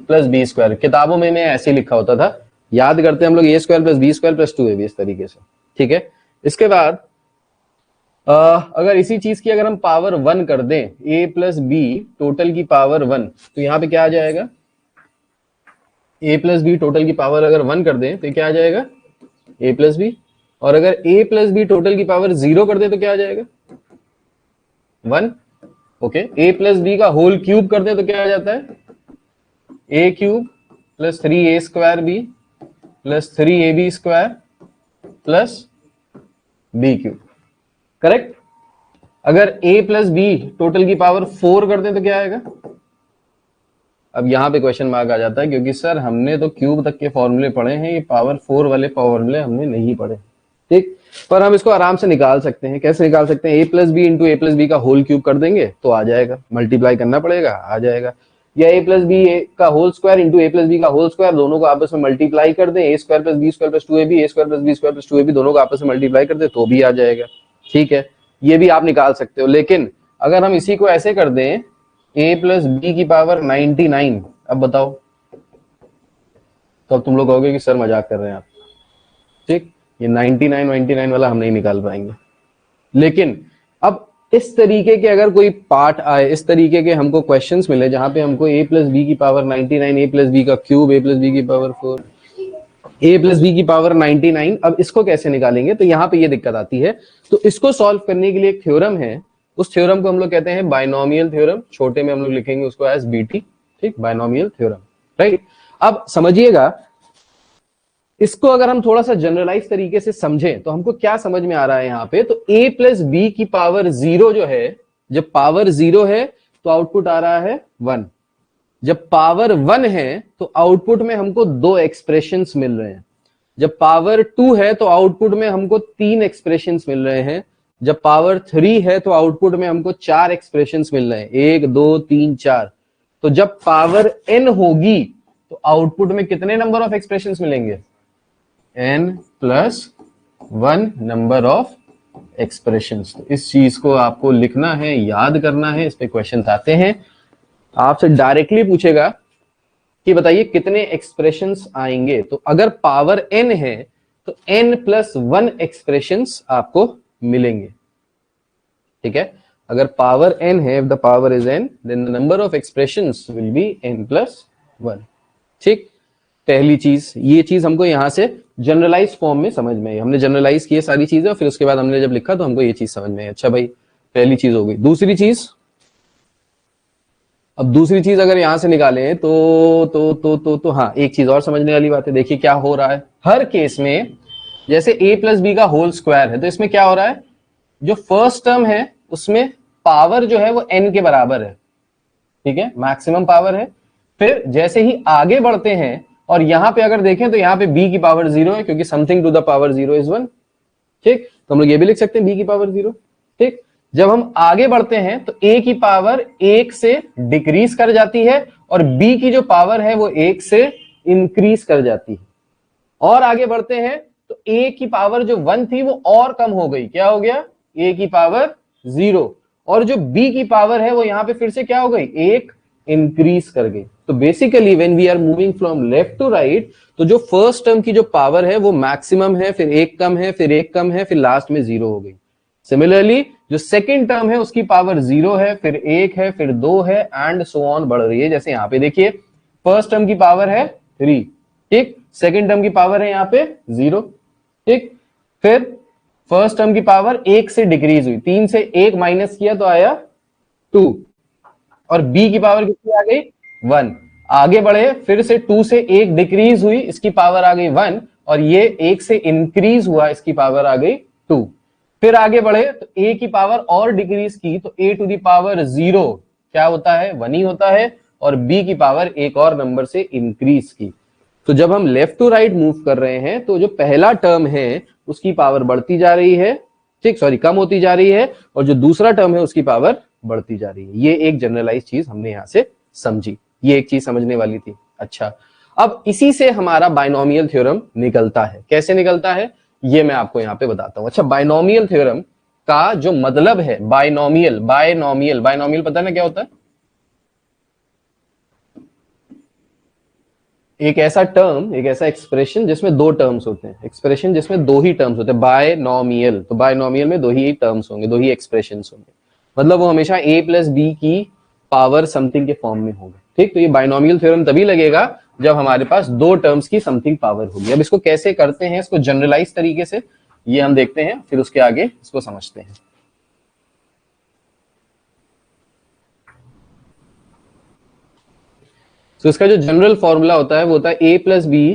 plus b square. किताबों में ऐसे लिखा होता था, याद करते हैं हम लोग a square plus b square plus 2ab इस तरीके से। ठीक है, इसके बाद अगर इसी चीज की अगर हम पावर 1 कर दें, a प्लस बी टोटल की पावर 1, तो यहाँ पे क्या आ जाएगा, a प्लस बी टोटल की पावर अगर 1 कर दें तो क्या आ जाएगा, a प्लस बी। और अगर a प्लस बी टोटल की पावर 0 कर दें तो क्या आ जाएगा, 1। ओके, a प्लस बी का होल क्यूब कर दें तो क्या आ जाता है, a cube plus 3a square b plus 3ab square plus b cube. Correct. अगर a प्लस बी टोटल की पावर 4 कर दें तो क्या आएगा। अब यहां पे क्वेश्चन मार्क आ जाता है क्योंकि सर हमने तो क्यूब तक के फॉर्मूले पढ़े हैं, ये पावर 4 वाले फॉर्मूले हमने नहीं पढ़े। ठीक, पर हम इसको आराम से निकाल सकते हैं। कैसे निकाल सकते हैं, a plus b into a plus b का होल क्यूब कर देंगे तो आ जाएगा, मल्टीप्लाई करना पड़ेगा आ जाएगा। या a प्लस बी का whole square into a plus b का होल स्क्वायर, दोनों को आपस में मल्टीप्लाई कर दें, a square plus b square plus 2ab, a square plus b square plus 2ab दोनों को आपस में मल्टीप्लाई कर दे तो भी आ जाएगा। ठीक है, ये भी आप निकाल सकते हो। लेकिन अगर हम इसी को ऐसे कर दें a प्लस बी की पावर 99, अब बताओ, तो अब तुम लोग कहोगे कि सर मजाक कर रहे हैं आप। ठीक, ये 99 वाला हम नहीं निकाल पाएंगे। लेकिन अब इस तरीके के अगर कोई पार्ट आए, इस तरीके के हमको क्वेश्चंस मिले जहां पे हमको a प्लस बी की पावर 99, a प्लस बी का क्यूब, a प्लस बी की पावर 4, a प्लस बी की पावर 99, अब इसको कैसे निकालेंगे, तो यहाँ पे ये दिक्कत आती है। तो इसको सॉल्व करने के लिए एक थ्योरम है, उस थ्योरम को हम लोग कहते हैं बाइनोमियल थ्योरम, छोटे में हम लोग लिखेंगे उसको एज बीटी। ठीक, बाइनोमियल थ्योरम, राइट। अब समझिएगा, इसको अगर हम थोड़ा सा जनरलाइज तरीके से समझें तो हमको क्या समझ में आ रहा है यहाँ पे, तो a प्लस बी की पावर 0 जो है, जब पावर 0 है तो आउटपुट आ रहा है 1। जब पावर 1 है तो आउटपुट में हमको 2 एक्सप्रेशंस मिल रहे हैं। जब पावर 2 है तो आउटपुट में हमको 3 एक्सप्रेशंस मिल रहे हैं। जब पावर 3 है तो आउटपुट में हमको 4 एक्सप्रेशंस मिल रहे हैं, 1 2 3 4। तो जब पावर n होगी तो आउटपुट में कितने नंबर ऑफ एक्सप्रेशंस मिलेंगे, n plus 1 number of expressions. तो इस चीज को आपको लिखना है, याद करना है। इस पे क्वेश्चन आते हैं, आपसे डायरेक्टली पूछेगा कि बताइए कितने एक्सप्रेशंस आएंगे। तो अगर पावर n है तो n प्लस 1 एक्सप्रेशंस आपको मिलेंगे। ठीक है, अगर पावर n है, if the power is n, then the number of expressions will be n plus 1। ठीक, पहली चीज, ये चीज हमको यहां से जनरलाइज फॉर्म में समझ में आई। हमने जनरलाइज किए सारी चीजें और फिर उसके बाद हमने जब लिखा तो हमको ये चीज समझ में आई। अच्छा भाई, पहली चीज हो गई। दूसरी चीज, अब दूसरी चीज अगर यहां से निकालें तो हाँ, एक चीज और समझने वाली बात है। देखिए क्या हो रहा है, हर केस में जैसे a प्लस बी का होल स्क्वायर है तो इसमें क्या हो रहा है, जो फर्स्ट टर्म है उसमें पावर जो है वो n के बराबर है। ठीक है, मैक्सिमम पावर है। फिर जैसे ही आगे बढ़ते हैं और यहां पे अगर देखें तो यहां पे b की पावर 0 है क्योंकि something to the power 0 is 1। ठीक, तो हम लोग ये भी लिख सकते हैं b की पावर 0। ठीक, जब हम आगे बढ़ते हैं तो a की पावर 1 से डिक्रीज कर जाती है और b की जो पावर है वो 1 से इंक्रीज कर जाती है। और आगे बढ़ते हैं तो a की पावर जो 1 थी वो और कम हो गई, क्या हो गया, a की पावर 0, और जो b की पावर है वो यहां पे फिर से क्या हो गई, 1 इंक्रीज कर गई। तो basically when we are moving from left to right, तो जो फर्स्ट टर्म की जो पावर है वो मैक्सिमम है, फिर एक कम है, फिर एक कम है, फिर लास्ट में 0 हो गई। सिमिलरली जो सेकेंड टर्म है उसकी पावर 0 है, फिर 1 है, फिर 2 है, एंड सो ऑन बढ़ रही है। जैसे यहां पे देखिए फर्स्ट टर्म की पावर है 3, ठीक, सेकेंड टर्म की पावर है यहां पे 0, ठीक, फिर फर्स्ट टर्म की पावर 1 से डिक्रीज हुई, 3 से 1 माइनस किया तो आया 2, और b की पावर कितनी आ गई, 1। आगे बढ़े, फिर से 2 से 1 डिक्रीज हुई, इसकी पावर आ गई 1, और ये 1 से इंक्रीज हुआ, इसकी पावर आ गई 2। फिर आगे बढ़े तो a की पावर और डिक्रीज की, तो a टू दी पावर 0 क्या होता है, 1 ही होता है, और b की पावर एक और नंबर से इंक्रीज की। तो जब हम लेफ्ट टू राइट मूव कर रहे हैं तो जो पहला टर्म है उसकी पावर बढ़ती जा रही है, ठीक, सॉरी कम होती जा रही है, और जो दूसरा टर्म है उसकी पावर बढ़ती जा रही है। ये एक जनरलाइज चीज हमने यहां से समझी, ये एक चीज समझने वाली थी। अच्छा, अब इसी से हमारा बाइनोमियल थ्योरम निकलता है। कैसे निकलता है ये मैं आपको यहां पे बताता हूं। अच्छा, बाइनोमियल थ्योरम का जो मतलब है, बाइनोमियल बाइनोमियल बाइनोमियल पता है ना क्या होता है, एक ऐसा टर्म, एक ऐसा एक्सप्रेशन जिसमें दो टर्म्स होते हैं, एक्सप्रेशन जिसमें दो ही टर्म्स होते हैं, बायनोमियल। तो बायनोमियल में दो ही टर्म्स होंगे, दो ही एक्सप्रेशंस होंगे, मतलब वो हमेशा a प्लस बी की पावर समथिंग के फॉर्म में होगा, ठीक। तो ये बायनोमियल थ्योरम तभी लगेगा जब हमारे पास दो टर्म्स की समथिंग पावर होगी। अब इसको कैसे करते हैं, इसको जनरलाइज तरीके से ये हम देखते हैं, फिर उसके आगे इसको समझते हैं। तो इसका जो जनरल फॉर्मूला होता है वो होता है a प्लस बी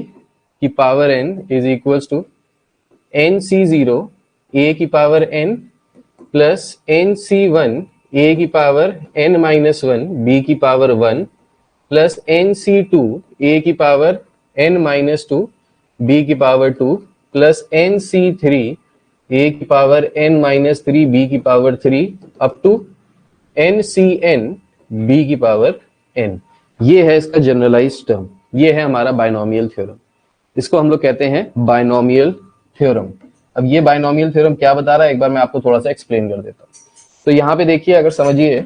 की power n is equals to n c zero a की power n plus n c one a की power n minus one b की power 1 plus n c two a की power n minus two b की power 2 plus n c three a की power n minus three b की power 3 up to n c n b की power n। ये है इसका generalise term, ये है हमारा बायनोमियल थ्योरम। इसको हम लोग कहते हैं बायनोमियल थ्योरम। अब ये बायनोमियल थ्योरम क्या बता रहा है, एक बार मैं आपको थोड़ा सा एक्सप्लेन कर देता हूं। तो यहां पे देखिए, अगर समझिए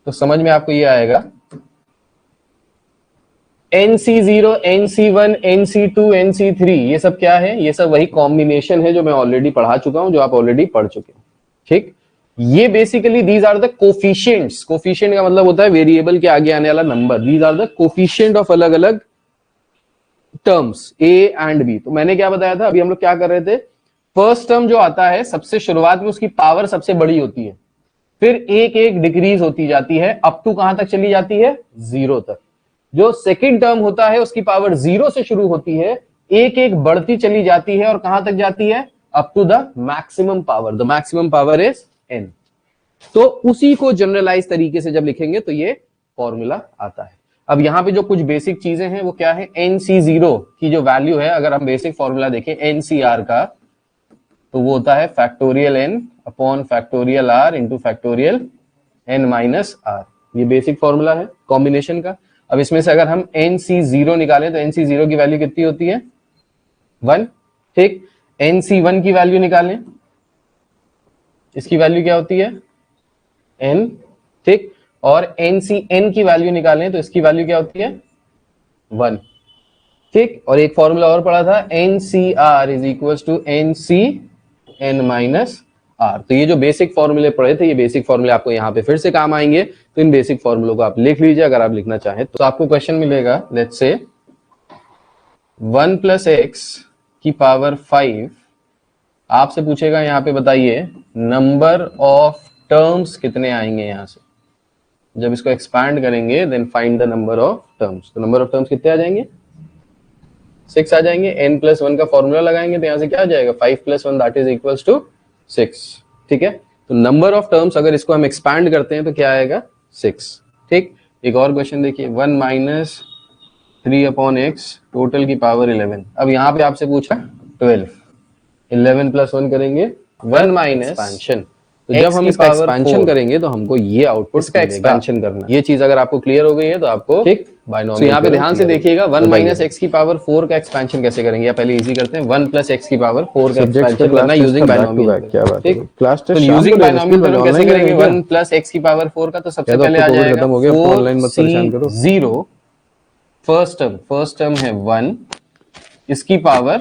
तो समझ में आपको ये आएगा, NC0, NC1, NC2, NC3 ये सब क्या है, ये सब वही कॉम्बिनेशन है जो मैं ऑलरेडी पढ़ा चुका हूं, जो आप ऑलरेडी पढ़ चुके हैं, ठीक। ये basically these are the coefficients, coefficient का मतलब होता है वेरिएबल के आगे आने वाला number, these are the coefficient of अलग अलग टर्म्स a एंड b। तो मैंने क्या बताया था, अभी हम लोग क्या कर रहे थे, फर्स्ट टर्म जो आता है सबसे शुरुआत में उसकी पावर सबसे बड़ी होती है, फिर एक एक डिक्रीज होती जाती है, अप टू कहां तक चली जाती है, 0 तक। जो सेकंड टर्म होता है उसकी पावर 0 से शुरू होती है, एक एक बढ़ती चली जाती है, और कहां तक जाती है, up to the maximum power, the maximum power is n। तो उसी को जनरलाइज तरीके से जब लिखेंगे तो ये फॉर्मूला आता है। अब यहां पे जो कुछ बेसिक चीजें हैं वो क्या है, NC0 की जो वैल्यू है, अगर हम बेसिक फॉर्मूला देखें NCR का, तो वो होता है factorial n upon factorial r into factorial n minus r। ये बेसिक फॉर्मूला है कॉम्बिनेशन का। अब इसमें से अगर हम NC0 निकालें तो NC0 की वैल्यू कितनी होती है, 1, ठीक। NC1 की वैल्यू निकालें, इसकी वैल्यू क्या होती है, n, ठीक। और NCn की वैल्यू निकालें तो इसकी वैल्यू क्या होती है, 1, ठीक। और एक फॉर्मूला और पढ़ा था, NCR is equal to NCn minus r। तो ये जो बेसिक फॉर्मूले पढ़े थे, ये बेसिक फॉर्मूले आपको यहाँ पे फिर से काम आएंगे, तो इन बेसिक फॉर्मूलों को आप लिख लीजिए अगर आप लिखना चाहें तो। आपको क्वेश्चन मिलेगा, लेट्स से 1 प्लस एक्स की पावर 5, आपसे पूछेगा यहाँ पे बताइए नंबर ऑफ टर्म्स कितने आएंगे यहां से, जब इसको एक्सपैंड करेंगे then find the number of terms. तो नंबर ऑफ टर्म्स कितने आ जाएंगे, 6 आ जाएंगे। n प्लस 1 का फॉर्मूला लगाएंगे तो यहां से क्या आ जाएगा, 5 plus 1 that is equals to 6, ठीक है। तो नंबर ऑफ टर्म्स अगर इसको हम एक्सपैंड करते हैं तो क्या आएगा, 6, ठीक। एक और क्वेश्चन देखिए, 1 माइनस 3 अपॉन एक्स टोटल की पावर 11। अब यहाँ पे आपसे पूछा 12, 11 प्लस 1 करेंगे 1 माइनस एक्सपेंशन तो जब हम इसका एक्सपेंशन करेंगे तो हमको ये आउटपुट इसका एक्सपेंशन करना है। ये चीज अगर आपको क्लियर हो गई है तो आपको ठीक बाइनोमियल। तो यहाँ पे ध्यान से देखिएगा 1 माइनस एक्स की पावर 4 का एक्सपेंशन कैसे करेंगे, या पहले इजी करते हैं 1 प्लस एक्स की पावर 4 का एक्सपेंशन करना यूजिंग बाइनोमियल। क्या बात है, class test using binomial theorem कैसे करेंगे 1 प्लस एक्स की पावर 4 का? तो सबसे पहले आ जाएगा खत्म हो गया, ऑनलाइन मत परेशान करो। 0 फर्स्ट टर्म है 1 इसकी power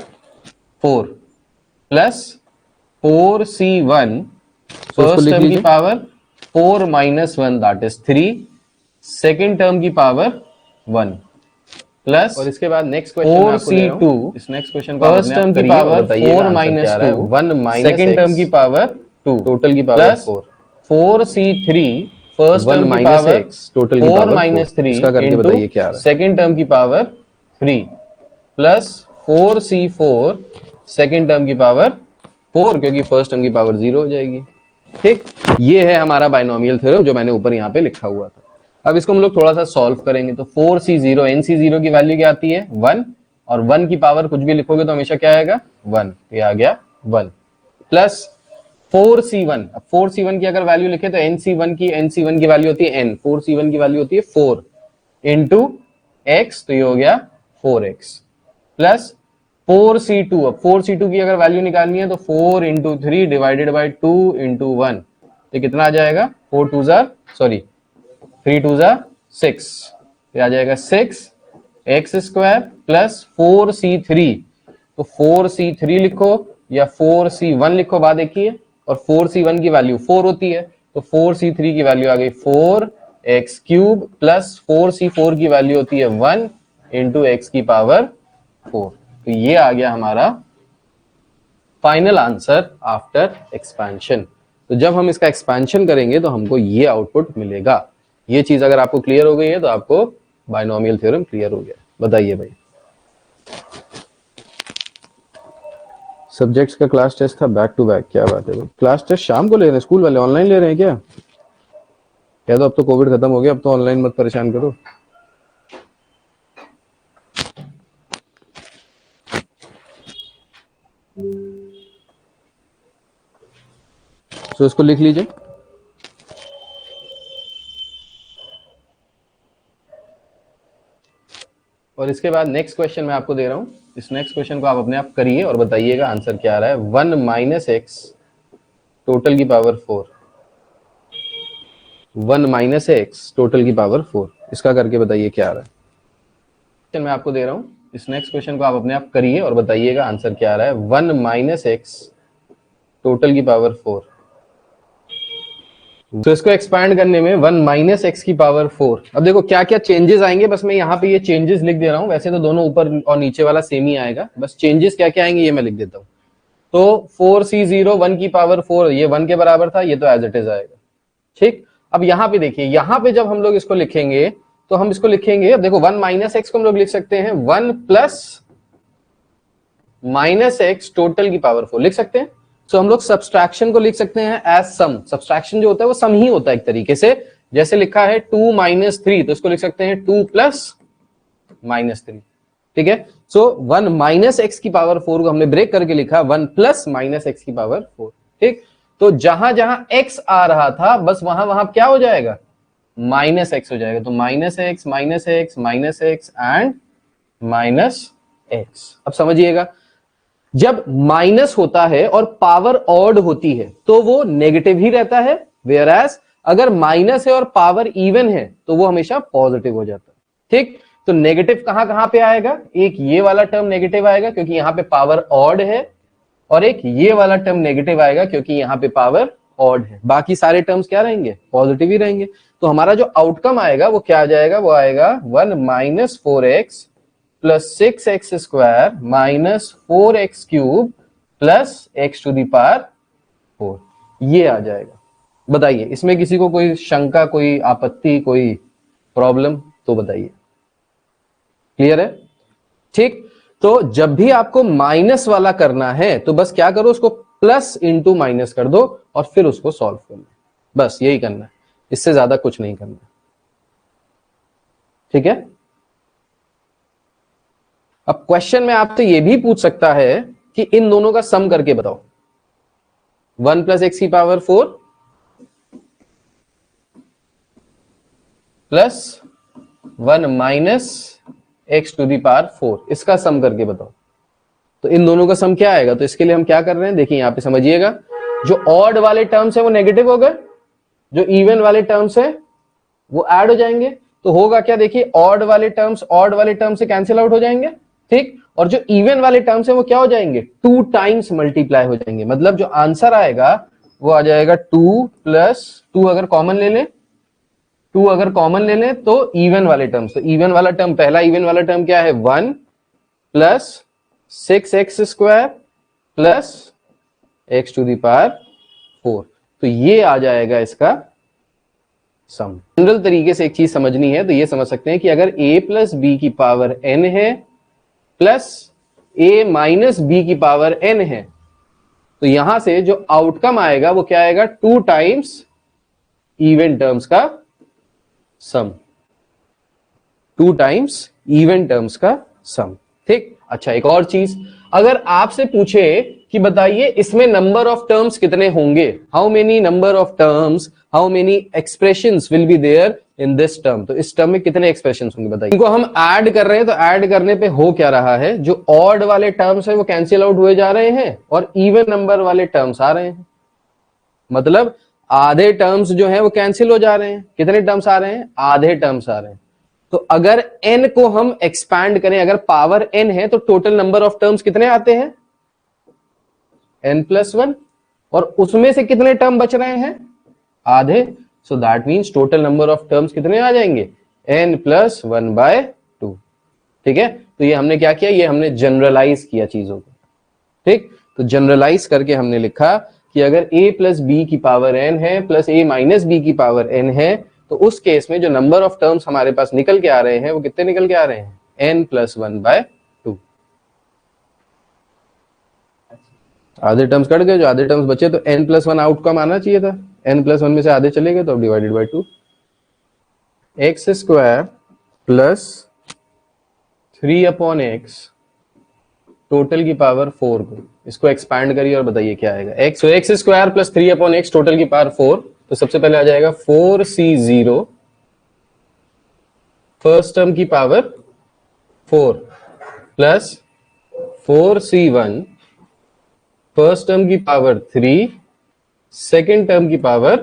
4 plus 4c1 first term की power 4 minus 1 that is 3, second term की पावर 1 प्लस, और इसके बाद नेक्स्ट क्वेश्चन 4c2 इस नेक्स्ट क्वेश्चन फर्स्ट टर्म की power 4 minus 2 1 minus second term की पावर 2 टोटल की पावर 4 4c3 फर्स्ट टर्म की पावर टोटल 4 माइनस 3 इसका करके बताइए क्या आ रहा है, सेकेंड टर्म की power 3 plus 4c4 second term की पावर 4 क्योंकि फर्स्ट टर्म की पावर 0 हो जाएगी। ठीक, ये है हमारा बाइनोमियल थ्योरम जो मैंने ऊपर यहाँ पे लिखा हुआ था। अब इसको हम लोग थोड़ा सा सॉल्व करेंगे। तो 4c0 nc0 की वैल्यू क्या आती है 1, और 1 की पावर कुछ भी लिखोगे तो हमेशा क्या आएगा 1, ये आ गया 1 प्लस 4c1। अब 4c1 की अगर वैल्यू लिखे तो nc1 की वैल्यू होती है n, 4c1 की वैल्यू होती है 4 इंटू x, तो ये हो गया 4x प्लस 4c2। अब 4c2 की अगर वैल्यू निकालनी है तो 4 इंटू 3 डिवाइडेड बाई 2 इंटू 1, तो कितना आ जाएगा 3 2 6, ये आ जाएगा 6x स्क्वायर प्लस 4c3। तो 4c3 लिखो या 4c1 लिखो, बात एक ही है, और 4c1 की वैल्यू 4 होती है, तो 4c3 की वैल्यू आ गई 4x क्यूब प्लस 4c4 की वैल्यू होती है 1 इंटू एक्स की पावर 4। तो ये आ गया हमारा फाइनल आंसर आफ्टर एक्सपेंशन। तो जब हम इसका एक्सपेंशन करेंगे तो हमको ये आउटपुट मिलेगा। ये चीज अगर आपको क्लियर हो गई है तो आपको बाइनोमियल थ्योरम क्लियर हो गया। बताइए भाई। सब्जेक्ट्स का क्लास टेस्ट था बैक टू बैक, क्या बात है भाई। क्लास टेस्ट शाम को ले रहे हैं स्कूल वाले, ऑनलाइन ले रहे हैं क्या? कह दो अब तो कोविड खत्म हो गया, अब तो ऑनलाइन मत परेशान करो। तो इसको लिख लीजिए। और इसके बाद नेक्स्ट क्वेश्चन मैं आपको दे रहा हूं, इस नेक्स्ट क्वेश्चन को आप अपने आप करिए और बताइएगा आंसर क्या आ रहा है। 1 माइनस एक्स टोटल की पावर 4, 1 माइनस एक्स टोटल की पावर 4, इसका करके बताइए क्या आ रहा है। क्वेश्चन मैं आपको दे रहा हूं, इस नेक्स्ट क्वेश्चन को आप अपने आप करिए और बताइएगा आंसर क्या आ रहा है। 1 माइनस एक्स टोटल की पावर 4, तो इसको एक्सपैंड करने में 1 माइनस एक्स की पावर 4। अब देखो क्या क्या चेंजेस आएंगे, बस मैं यहाँ पे ये चेंजेस लिख दे रहा हूँ, वैसे तो दोनों ऊपर और नीचे वाला सेम ही आएगा, बस चेंजेस क्या क्या आएंगे ये मैं लिख देता हूँ। तो 4c0 1 की पावर 4, ये 1 के बराबर था, ये तो एज इट इज आएगा। ठीक, अब यहाँ पे देखिए, यहाँ पे जब हम लोग इसको लिखेंगे तो हम इसको लिखेंगे, अब देखो 1 माइनस एक्स को हम लोग लिख सकते हैं 1 प्लस माइनस एक्स टोटल की पावर 4 लिख सकते हैं। तो हम लोग सब्सट्रैक्शन को लिख सकते हैं एज सम। सब्सट्रैक्शन जो होता है वो सम ही होता है एक तरीके से, जैसे लिखा है 2 माइनस 3, तो इसको लिख सकते हैं 2 प्लस माइनस 3। ठीक है, सो 1 माइनस एक्स की पावर 4 को हमने ब्रेक करके लिखा 1 प्लस माइनस एक्स की पावर 4। ठीक, तो जहां जहां एक्स आ रहा था बस वहां वहां क्या हो जाएगा, माइनस एक्स हो जाएगा। तो minus x minus x minus x and minus x. अब समझिएगा, जब माइनस होता है और पावर ऑड होती है तो वो नेगेटिव ही रहता है, वेयर एज अगर माइनस है और पावर इवन है तो वो हमेशा पॉजिटिव हो जाता है। ठीक, तो नेगेटिव कहां कहां पे आएगा, एक ये वाला टर्म नेगेटिव आएगा क्योंकि यहां पे पावर ऑड है, और एक ये वाला टर्म नेगेटिव आएगा क्योंकि यहां पे पावर ऑड है। बाकी सारे टर्म्स क्या रहेंगे, पॉजिटिव ही रहेंगे। तो हमारा जो आउटकम आएगा वो क्या आ जाएगा, वो आएगा 1 minus 4x plus 6x square minus 4x cube plus x to the power 4, ये आ जाएगा। बताइए, इसमें किसी को कोई शंका, कोई आपत्ति, कोई प्रॉब्लम तो बताइए। क्लियर है? ठीक, तो जब भी आपको माइनस वाला करना है तो बस क्या करो, उसको प्लस इंटू माइनस कर दो और फिर उसको सॉल्व कर लो, बस यही करना है, इससे ज्यादा कुछ नहीं करना। ठीक है, अब क्वेश्चन में आपसे ये भी पूछ सकता है कि इन दोनों का सम करके बताओ, 1 प्लस एक्स की power 4 plus 1 minus x to the power 4, इसका सम करके बताओ। तो इन दोनों का सम क्या आएगा? तो इसके लिए हम क्या कर रहे हैं, देखिए यहां पे समझिएगा, जो ऑड वाले टर्म्स है वो नेगेटिव हो गए, जो इवन वाले टर्म्स है वो ऐड हो जाएंगे। तो होगा क्या, देखिए ऑड वाले टर्म्स से कैंसिल आउट हो जाएंगे, ठीक, और जो इवन वाले टर्म्स है वो क्या हो जाएंगे, 2 टाइम्स मल्टीप्लाई हो जाएंगे। मतलब जो आंसर आएगा वो आ जाएगा 2 प्लस 2, अगर कॉमन ले लें, 2 अगर कॉमन ले लें तो इवन वाले टर्म्स, तो इवन वाला टर्म, पहला इवन वाला टर्म क्या है, 1 plus 6x square plus x to the power 4। तो ये आ जाएगा इसका सम। जनरल तरीके से एक चीज समझनी है तो ये समझ सकते हैं कि अगर a प्लस बी की पावर n है प्लस a माइनस बी की पावर n है, तो यहां से जो आउटकम आएगा वो क्या आएगा, 2 टाइम्स इवन टर्म्स का सम, 2 टाइम्स इवन टर्म्स का सम, ठीक। अच्छा, एक और चीज, अगर आपसे पूछे कि बताइए इसमें नंबर ऑफ टर्म्स कितने होंगे, how many number of terms, how many expressions will be there in this term, तो इस टर्म में कितने एक्सप्रेशंस होंगे बताइए। इनको हम ऐड कर रहे हैं, तो ऐड करने पे हो क्या रहा है, जो ऑड वाले टर्म्स है वो कैंसिल आउट हुए जा रहे हैं और इवन नंबर वाले टर्म्स आ रहे हैं। मतलब आधे टर्म्स जो है वो कैंसिल हो जा रहे हैं। कितने टर्म्स आ रहे हैं, आधे टर्म्स आ रहे हैं। तो अगर n को हम एक्सपैंड करें, अगर पावर n है तो टोटल नंबर ऑफ टर्म्स कितने आते हैं, n+1, और उसमें से कितने टर्म बच रहे हैं, आधे। So that means total number of terms कितने आ जाएंगे, n+1/2, ठीक है। तो ये हमने क्या किया, ये हमने जनरलाइज किया चीजों को, ठीक। तो जनरलाइज करके हमने लिखा कि अगर a प्लस बी की पावर n है प्लस a माइनस बी की पावर n है, तो उस केस में जो नंबर ऑफ टर्म्स हमारे पास निकल के आ रहे हैं वो कितने निकल के आ रहे हैं, n+1/2। आधे टर्म्स कट गए, जो आधे टर्म्स बचे तो n+1 आउटकम आना चाहिए था, n+1 में से आधे चले गए तो अब divided by 2, x square plus 3/x total की पावर 4 को, इसको एक्सपैंड करिए और बताइए क्या आएगा, x, तो x square plus 3/x total की पावर 4, तो सबसे पहले आ जाएगा 4c0 फर्स्ट टर्म की power 4 plus 4c1 first term की पावर 3 सेकेंड टर्म की power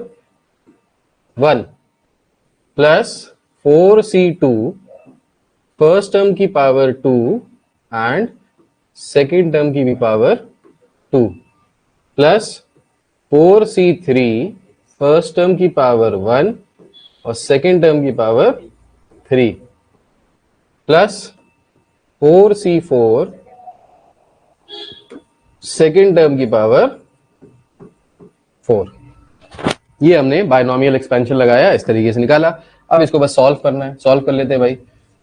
1 plus 4c2 first term की पावर 2 एंड सेकेंड टर्म की भी power 2 plus 4c3 first term की पावर 1 और सेकेंड टर्म की power 3 plus 4c4 second term की पावर 4। ये हमने बायनोमियल एक्सपेंशन लगाया, इस तरीके से निकाला। अब इसको बस सॉल्व करना है, सॉल्व कर लेते हैं भाई।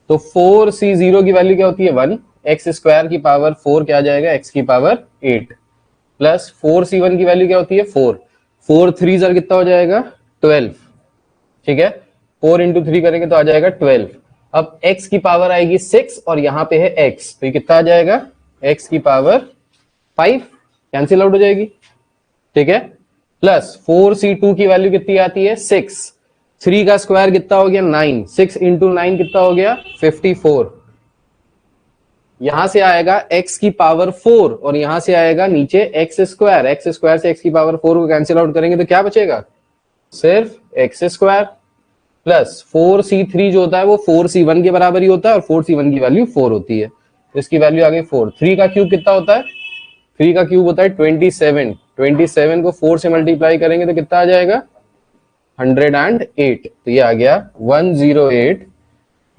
तो 4c0 की वैल्यू क्या होती है, 1, एक्स स्क्वायर की पावर 4 क्या आ जाएगा, एक्स की पावर 8, प्लस 4c1 की वैल्यू क्या होती है, 4, 4 3 जार कितना हो जाएगा, 12, ठीक है। 4 इंटू 3 करेंगे तो आ जाएगा 12। अब x की पावर आएगी 6 और यहां पे है x, तो ये कितना आ जाएगा, x की पावर 5 कैंसिल आउट हो जाएगी, ठीक है। प्लस 4c2 की वैल्यू कितनी आती है, 6, 3 का स्क्वायर कितना हो गया, 9, 6 इंटू 9 कितना हो गया, 54। यहां से आएगा x की पावर 4 और यहां से आएगा नीचे x स्क्वायर, x स्क्वायर से x की पावर 4 को कैंसिल आउट करेंगे तो क्या बचेगा, सिर्फ x स्क्वायर, प्लस 4c3 जो होता है वो 4c1 के बराबर ही होता है और 4c1 की वैल्यू 4 होती है, तो इसकी वैल्यू आ गई 4। 3 का क्यूब कितना होता है, 3 का क्यूब होता है 27, 27 को 4 से मल्टीप्लाई करेंगे तो कितना आ जाएगा, 108, तो ये आ गया 108।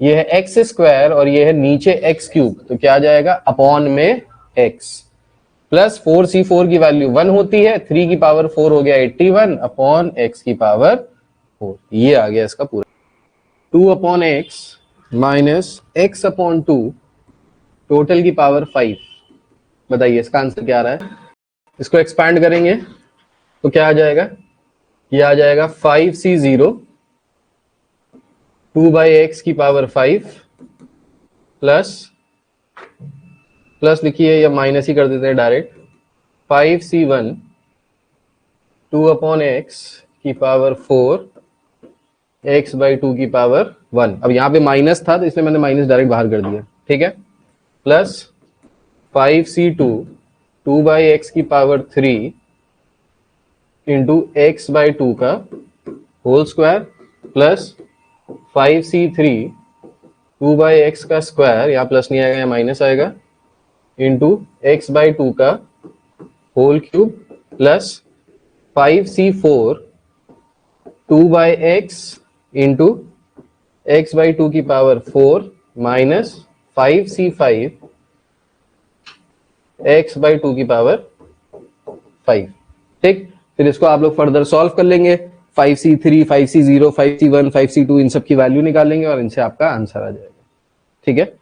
ये है एक्स स्क्वायर और ये है नीचे एक्स क्यूब, तो क्या आ जाएगा, अपॉन में एक्स, प्लस 4c4 की वैल्यू 1 होती है, 3 की पावर 4 हो गया 81 अपॉन एक्स की पावर 4, ये आ गया इसका पूरा। 2/x minus x upon 2 total की पावर 5, बताइए इसका आंसर क्या आ रहा है। इसको एक्सपैंड करेंगे तो क्या आ जाएगा, ये आ जाएगा 5c0 2/x की पावर 5 प्लस लिखिए या माइनस ही कर देते हैं डायरेक्ट, 5c1 2/x की पावर 4 x बाई 2 की पावर 1। अब यहाँ पे माइनस था तो इसलिए मैंने माइनस डायरेक्ट बाहर कर दिया, ठीक है। प्लस 5c2 2 बाई एक्स की पावर 3 इंटू एक्स बाई 2 का whole square plus 5c3 2 by x का स्क्वायर, यहाँ प्लस नहीं आएगा, यहाँ माइनस आएगा, इंटू एक्स बाई 2 का whole cube plus 5c4 2 by x into x by 2 की power 4 minus 5c5 x by 2 की पावर 5, ठीक। फिर इसको आप लोग फर्दर सॉल्व कर लेंगे, 5c3 5c0 5c1 5c2 इन सब की वैल्यू निकालेंगे और इनसे आपका आंसर आ जाएगा, ठीक है।